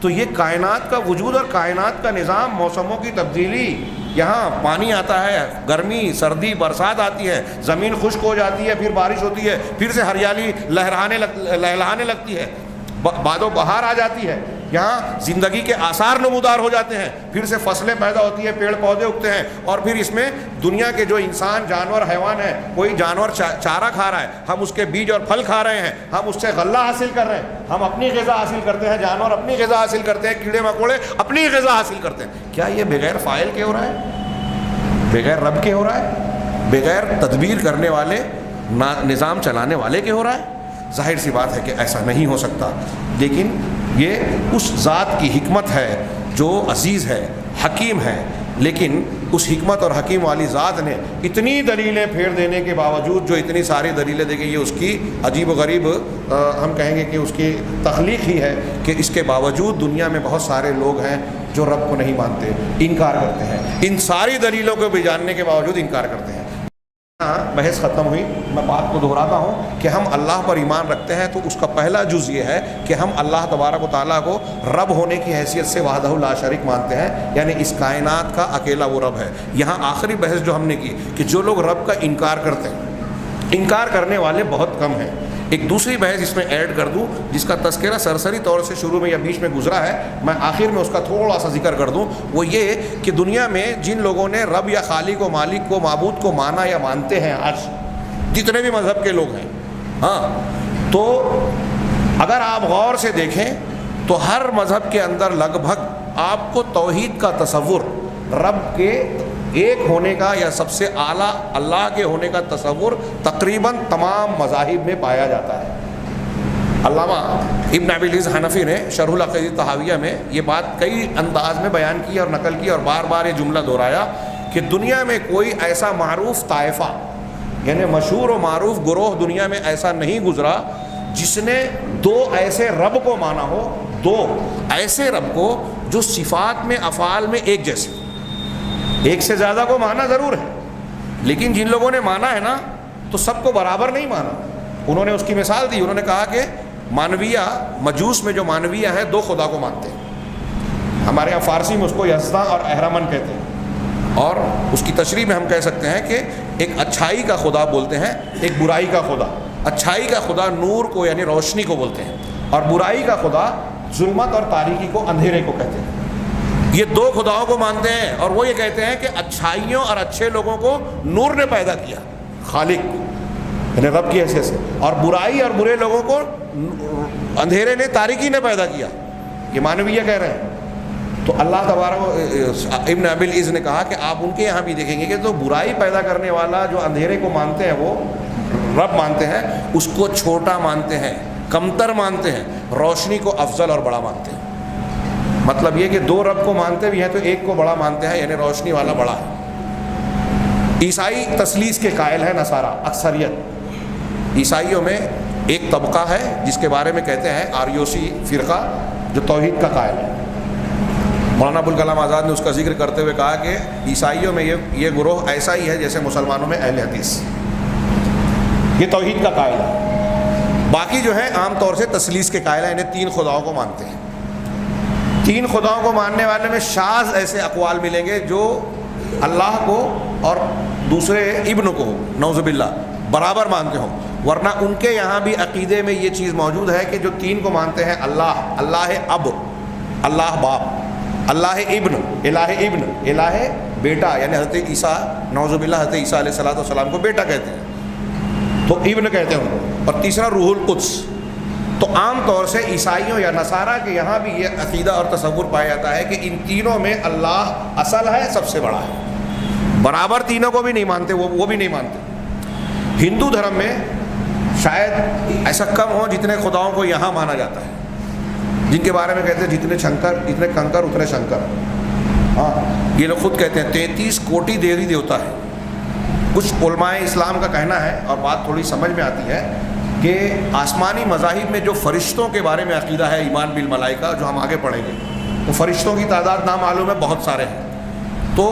[SPEAKER 1] تو یہ کائنات کا وجود اور کائنات کا نظام، موسموں کی تبدیلی، یہاں پانی آتا ہے، گرمی، سردی، برسات آتی ہے، زمین خشک ہو جاتی ہے، پھر بارش ہوتی ہے، پھر سے ہریالی لہلانے لگتی ہے، باد و بہار آ جاتی ہے، یہاں زندگی کے آثار نمودار ہو جاتے ہیں، پھر سے فصلیں پیدا ہوتی ہیں، پیڑ پودے اگتے ہیں، اور پھر اس میں دنیا کے جو انسان، جانور، حیوان ہیں، کوئی جانور چارہ کھا رہا ہے، ہم اس کے بیج اور پھل کھا رہے ہیں، ہم اس سے غلہ حاصل کر رہے ہیں، ہم اپنی غذا حاصل کرتے ہیں، جانور اپنی غذا حاصل کرتے ہیں، کیڑے مکوڑے اپنی غذا حاصل کرتے ہیں۔ کیا یہ بغیر فاعل کے ہو رہا ہے؟ بغیر رب کے ہو رہا ہے؟ بغیر تدبیر کرنے والے، نظام چلانے والے کے ہو رہا ہے؟ ظاہر سی بات ہے کہ ایسا نہیں ہو سکتا، لیکن یہ اس ذات کی حکمت ہے جو عزیز ہے، حکیم ہے، لیکن اس حکمت اور حکیم والی ذات نے اتنی دلیلیں پھیر دینے کے باوجود، جو اتنی ساری دلیلیں دے گئی، یہ اس کی عجیب و غریب ہم کہیں گے کہ اس کی تخلیق ہی ہے، کہ اس کے باوجود دنیا میں بہت سارے لوگ ہیں جو رب کو نہیں مانتے، انکار کرتے ہیں، ان ساری دلیلوں کو بھی جاننے کے باوجود انکار کرتے ہیں۔ بحث ختم ہوئی، میں بات کو دہراتا ہوں کہ ہم اللہ پر ایمان رکھتے ہیں، تو اس کا پہلا جز یہ ہے کہ ہم اللہ تبارک و تعالیٰ کو رب ہونے کی حیثیت سے وحدہ لا شریک مانتے ہیں، یعنی اس کائنات کا اکیلا وہ رب ہے۔ یہاں آخری بحث جو ہم نے کی کہ جو لوگ رب کا انکار کرتے ہیں، انکار کرنے والے بہت کم ہیں۔ ایک دوسری بحث اس میں ایڈ کر دوں، جس کا تذکرہ سرسری طور سے شروع میں یا بیچ میں گزرا ہے، میں آخر میں اس کا تھوڑا سا ذکر کر دوں، وہ یہ کہ دنیا میں جن لوگوں نے رب یا خالق و مالک کو، معبود کو مانا یا مانتے ہیں، آج جتنے بھی مذہب کے لوگ ہیں، تو اگر آپ غور سے دیکھیں تو ہر مذہب کے اندر لگ بھگ آپ کو توحید کا تصور، رب کے ایک ہونے کا یا سب سے اعلیٰ اللہ کے ہونے کا تصور تقریباً تمام مذاہب میں پایا جاتا ہے۔ علامہ ابن ابی العز حنفی نے شرح العقیدہ طحاویہ میں یہ بات کئی انداز میں بیان کی اور نقل کی، اور بار بار یہ جملہ دہرایا کہ دنیا میں کوئی ایسا معروف طائفہ، یعنی مشہور و معروف گروہ دنیا میں ایسا نہیں گزرا جس نے دو ایسے رب کو مانا ہو، دو ایسے رب کو جو صفات میں، افعال میں ایک جیسے۔ ایک سے زیادہ کو مانا ضرور ہے، لیکن جن لوگوں نے مانا ہے نا، تو سب کو برابر نہیں مانا۔ انہوں نے اس کی مثال دی، انہوں نے کہا کہ مانویہ، مجوس میں جو مانویہ ہے، دو خدا کو مانتے ہیں، ہمارے یہاں فارسی میں اس کو یزداں اور اہرمن کہتے ہیں، اور اس کی تشریح میں ہم کہہ سکتے ہیں کہ ایک اچھائی کا خدا بولتے ہیں، ایک برائی کا خدا۔ اچھائی کا خدا نور کو یعنی روشنی کو بولتے ہیں، اور برائی کا خدا ظلمت اور تاریکی کو، اندھیرے کو کہتے ہیں۔ یہ دو خداؤں کو مانتے ہیں، اور وہ یہ کہتے ہیں کہ اچھائیوں اور اچھے لوگوں کو نور نے پیدا کیا، خالق یعنی رب کی حیثیت سے، اور برائی اور برے لوگوں کو اندھیرے نے، تاریکی نے پیدا کیا۔ یہ مانویہ کہہ رہے ہیں۔ تو اللہ تبارک ابن ابی العز نے کہا کہ آپ ان کے یہاں بھی دیکھیں گے کہ تو برائی پیدا کرنے والا جو اندھیرے کو مانتے ہیں وہ رب مانتے ہیں، اس کو چھوٹا مانتے ہیں، کمتر مانتے ہیں، روشنی کو افضل اور بڑا مانتے ہیں۔ مطلب یہ کہ دو رب کو مانتے بھی ہیں تو ایک کو بڑا مانتے ہیں، یعنی روشنی والا بڑا ہے۔ عیسائی تثلیث کے قائل ہیں، نصارہ اکثریت۔ عیسائیوں میں ایک طبقہ ہے جس کے بارے میں کہتے ہیں آریوسی فرقہ، جو توحید کا قائل ہے۔ مولانا ابوالکلام آزاد نے اس کا ذکر کرتے ہوئے کہا کہ عیسائیوں میں یہ گروہ ایسا ہی ہے جیسے مسلمانوں میں اہل حدیث، یہ توحید کا قائل ہے۔ باقی جو ہے عام طور سے تثلیث کے قائل ہیں، انہیں تین خداؤں کو مانتے ہیں۔ تین خداؤں کو ماننے والے میں شاذ ایسے اقوال ملیں گے جو اللہ کو اور دوسرے ابن کو، نعوذ باللہ، برابر مانتے ہوں، ورنہ ان کے یہاں بھی عقیدے میں یہ چیز موجود ہے کہ جو تین کو مانتے ہیں، اللہ اب، اللہ باپ، اللہ ابن، الہ بیٹا، یعنی حضرت عیسیٰ، نعوذ باللہ، حضرت عیسیٰ علیہ السلام کو بیٹا کہتے ہیں، تو ابن کہتے ہیں، اور تیسرا روح القدس۔ تو عام طور سے عیسائیوں یا نصارہ کے یہاں بھی یہ عقیدہ اور تصور پایا جاتا ہے کہ ان تینوں میں اللہ اصل ہے، سب سے بڑا ہے، برابر تینوں کو بھی نہیں مانتے، وہ بھی نہیں مانتے۔ ہندو دھرم میں شاید ایسا کم ہو جتنے خداؤں کو یہاں مانا جاتا ہے، جن کے بارے میں کہتے ہیں جتنے کنکر اتنے شنکر۔ ہاں، یہ لوگ خود کہتے ہیں 33 کوٹی دیوی دیوتا ہے، کچھ علماء اسلام کا کہنا ہے اور بات تھوڑی سمجھ میں آتی ہے کہ آسمانی مذاہب میں جو فرشتوں کے بارے میں عقیدہ ہے ایمان بالملائکہ، جو ہم آگے پڑھیں گے، تو فرشتوں کی تعداد نامعلوم ہے، بہت سارے ہیں۔ تو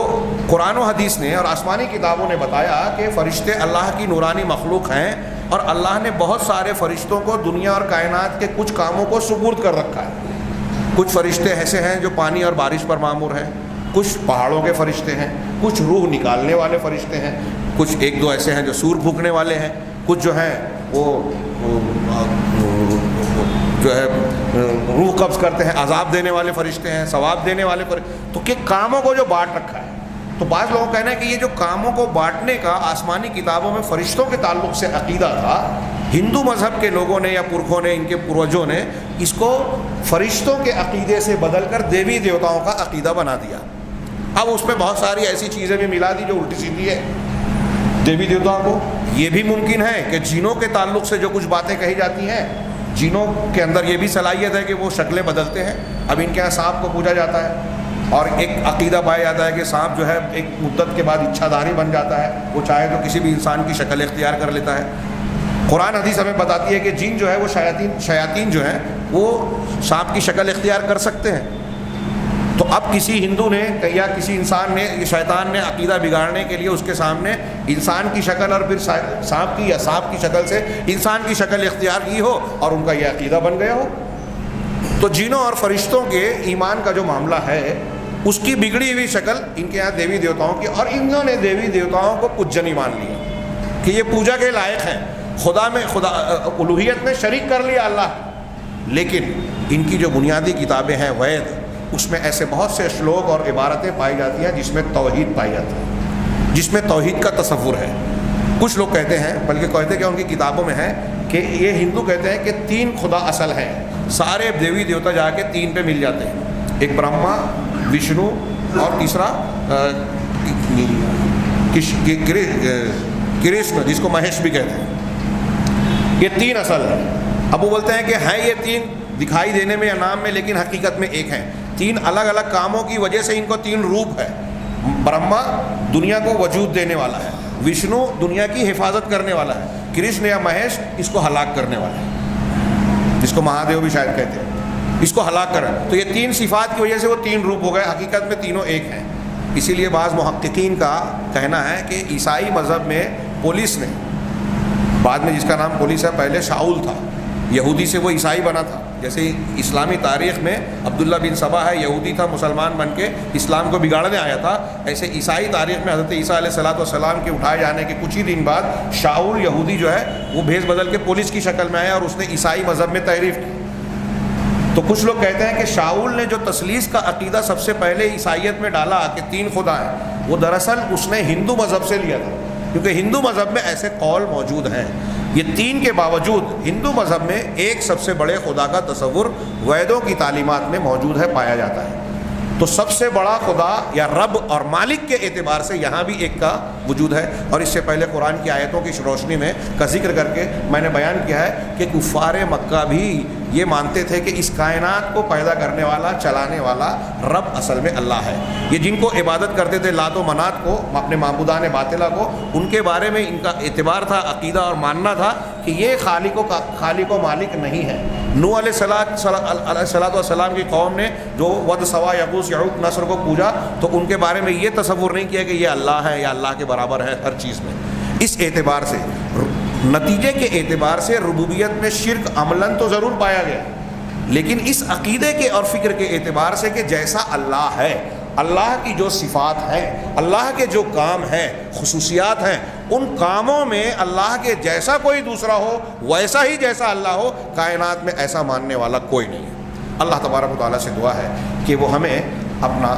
[SPEAKER 1] قرآن و حدیث نے اور آسمانی کتابوں نے بتایا کہ فرشتے اللہ کی نورانی مخلوق ہیں، اور اللہ نے بہت سارے فرشتوں کو دنیا اور کائنات کے کچھ کاموں کو سپرد کر رکھا ہے۔ کچھ فرشتے ایسے ہیں جو پانی اور بارش پر مامور ہیں، کچھ پہاڑوں کے فرشتے ہیں، کچھ روح نکالنے والے فرشتے ہیں، کچھ ایک دو ایسے ہیں جو سور پھونکنے والے ہیں، کچھ جو ہیں وہ جو ہے روح قبض کرتے ہیں، عذاب دینے والے فرشتے ہیں، ثواب دینے والے فرشتے، تو کہ کاموں کو جو بانٹ رکھا ہے۔ تو بعض لوگوں کا کہنا ہے کہ یہ جو کاموں کو بانٹنے کا آسمانی کتابوں میں فرشتوں کے تعلق سے عقیدہ تھا، ہندو مذہب کے لوگوں نے یا پرکھوں نے، ان کے پروجوں نے اس کو فرشتوں کے عقیدے سے بدل کر دیوی دیوتاؤں کا عقیدہ بنا دیا۔ اب اس میں بہت ساری ایسی چیزیں بھی ملا دی جو الٹی سیدھی ہے دیوی دیوتاؤں کو۔ یہ بھی ممکن ہے کہ جنوں کے تعلق سے جو کچھ باتیں کہی جاتی ہیں، جنوں کے اندر یہ بھی صلاحیت ہے کہ وہ شکلیں بدلتے ہیں۔ اب ان کے یہاں سانپ کو پوجا جاتا ہے، اور ایک عقیدہ پایا جاتا ہے کہ سانپ جو ہے ایک مدت کے بعد اچھا داری بن جاتا ہے، وہ چاہے تو کسی بھی انسان کی شکل اختیار کر لیتا ہے۔ قرآن حدیث ہمیں بتاتی ہے کہ جن جو ہے وہ شیاطین جو ہیں وہ سانپ کی شکل اختیار کر سکتے ہیں۔ تو اب کسی ہندو نے یا کسی انسان نے، شیطان نے عقیدہ بگاڑنے کے لیے اس کے سامنے انسان کی شکل اور پھر سانپ کی یا سانپ کی شکل سے انسان کی شکل اختیار کی ہو، اور ان کا یہ عقیدہ بن گیا ہو۔ تو جنوں اور فرشتوں کے ایمان کا جو معاملہ ہے، اس کی بگڑی ہوئی شکل ان کے یہاں دیوی دیوتاؤں کی، اور انہوں نے دیوی دیوتاؤں کو پجنی مان لیا کہ یہ پوجا کے لائق ہیں، خدا الوہیت میں شریک کر لیا اللہ۔ لیکن ان کی جو بنیادی کتابیں ہیں وید، اس میں ایسے بہت سے اشلوک اور عبارتیں پائی جاتی ہیں جس میں توحید پائی جاتی ہے، جس میں توحید کا تصور ہے۔ کچھ لوگ کہتے ہیں، بلکہ کہتے کہ ان کی کتابوں میں ہے کہ یہ ہندو کہتے ہیں کہ 3 خدا اصل ہیں، سارے دیوی دیوتا جا کے 3 پہ مل جاتے ہیں، ایک برہما، وشنو اور تیسرا کرشن، جس کو مہیش بھی کہتے ہیں۔ یہ 3 اصل ہیں۔ اب وہ بولتے ہیں کہ ہیں یہ 3 دکھائی دینے میں یا نام میں، لیکن حقیقت میں ایک ہیں۔ 3 الگ الگ کاموں کی وجہ سے ان کو 3 روپ ہے۔ برہما دنیا کو وجود دینے والا ہے، وشنو دنیا کی حفاظت کرنے والا ہے، کرشن یا مہیش اس کو ہلاک کرنے والا ہے، جس کو مہادیو بھی شاید کہتے ہیں، اس کو ہلاک کر۔ تو یہ 3 صفات کی وجہ سے وہ 3 روپ ہو گئے، حقیقت میں تینوں ایک ہیں۔ اسی لیے بعض محققین کا کہنا ہے کہ عیسائی مذہب میں پولیس نے، بعد میں جس کا نام پولیس ہے، پہلے شاؤل تھا، یہودی سے وہ عیسائی بنا تھا۔ جیسے اسلامی تاریخ میں عبداللہ بن سبا ہے، یہودی تھا، مسلمان بن کے اسلام کو بگاڑنے آیا تھا، ایسے عیسائی تاریخ میں حضرت عیسیٰ علیہ السلام کے اٹھائے جانے کے کچھ ہی دن بعد شاؤل یہودی جو ہے وہ بھیس بدل کے پولیس کی شکل میں آیا اور اس نے عیسائی مذہب میں تحریف کی۔ تو کچھ لوگ کہتے ہیں کہ شاؤل نے جو تثلیث کا عقیدہ سب سے پہلے عیسائیت میں ڈالا کہ 3 خدا ہیں، وہ دراصل اس نے ہندو مذہب سے لیا تھا، کیونکہ ہندو مذہب میں ایسے قول موجود ہیں۔ یہ 3 کے باوجود ہندو مذہب میں ایک سب سے بڑے خدا کا تصور ویدوں کی تعلیمات میں موجود ہے، پایا جاتا ہے۔ تو سب سے بڑا خدا یا رب اور مالک کے اعتبار سے یہاں بھی ایک کا وجود ہے۔ اور اس سے پہلے قرآن کی آیتوں کی روشنی میں کا ذکر کر کے میں نے بیان کیا ہے کہ کفار مکہ بھی یہ مانتے تھے کہ اس کائنات کو پیدا کرنے والا، چلانے والا رب اصل میں اللہ ہے۔ یہ جن کو عبادت کرتے تھے لات و منات کو، اپنے معبودان باطلہ کو، ان کے بارے میں ان کا اعتبار تھا، عقیدہ اور ماننا تھا کہ یہ خالق و مالک نہیں ہے۔ نوح علیہ السلام کی قوم نے جو ود، سوا، یغوث، یعوق، نصر کو پوجا، تو ان کے بارے میں یہ تصور نہیں کیا کہ یہ اللہ ہے یا اللہ کے برابر ہے ہر چیز میں۔ اس اعتبار سے، نتیجے کے اعتبار سے ربوبیت میں شرک عملاً تو ضرور پایا گیا، لیکن اس عقیدے کے اور فکر کے اعتبار سے کہ جیسا اللہ ہے، اللہ کی جو صفات ہیں، اللہ کے جو کام ہیں، خصوصیات ہیں، ان کاموں میں اللہ کے جیسا کوئی دوسرا ہو، ویسا ہی جیسا اللہ ہو، کائنات میں ایسا ماننے والا کوئی نہیں ہے۔ اللہ تبارک و تعالیٰ سے دعا ہے کہ وہ ہمیں اپنا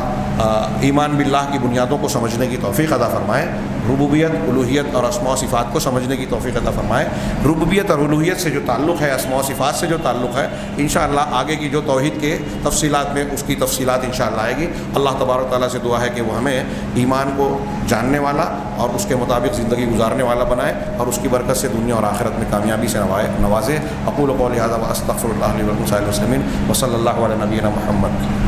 [SPEAKER 1] ایمان باللہ کی بنیادوں کو سمجھنے کی توفیق عطا فرمائے، ربوبیت، الوہیت اور اسماء و صفات کو سمجھنے کی توفیق عطا فرمائے۔ ربوبیت اور الوہیت سے جو تعلق ہے، اسماء و صفات سے جو تعلق ہے، انشاءاللہ آگے کی جو توحید کے تفصیلات میں اس کی تفصیلات انشاءاللہ آئے گی۔ اللہ تبارک و تعالیٰ سے دعا ہے کہ وہ ہمیں ایمان کو جاننے والا اور اس کے مطابق زندگی گزارنے والا بنائے، اور اس کی برکت سے دنیا اور آخرت میں کامیابی سے نوازے۔ اقول قولی ھذا واستغفر اللہ لی ولکم سائر المسلمین، وصلی اللہ علی نبینا محمد۔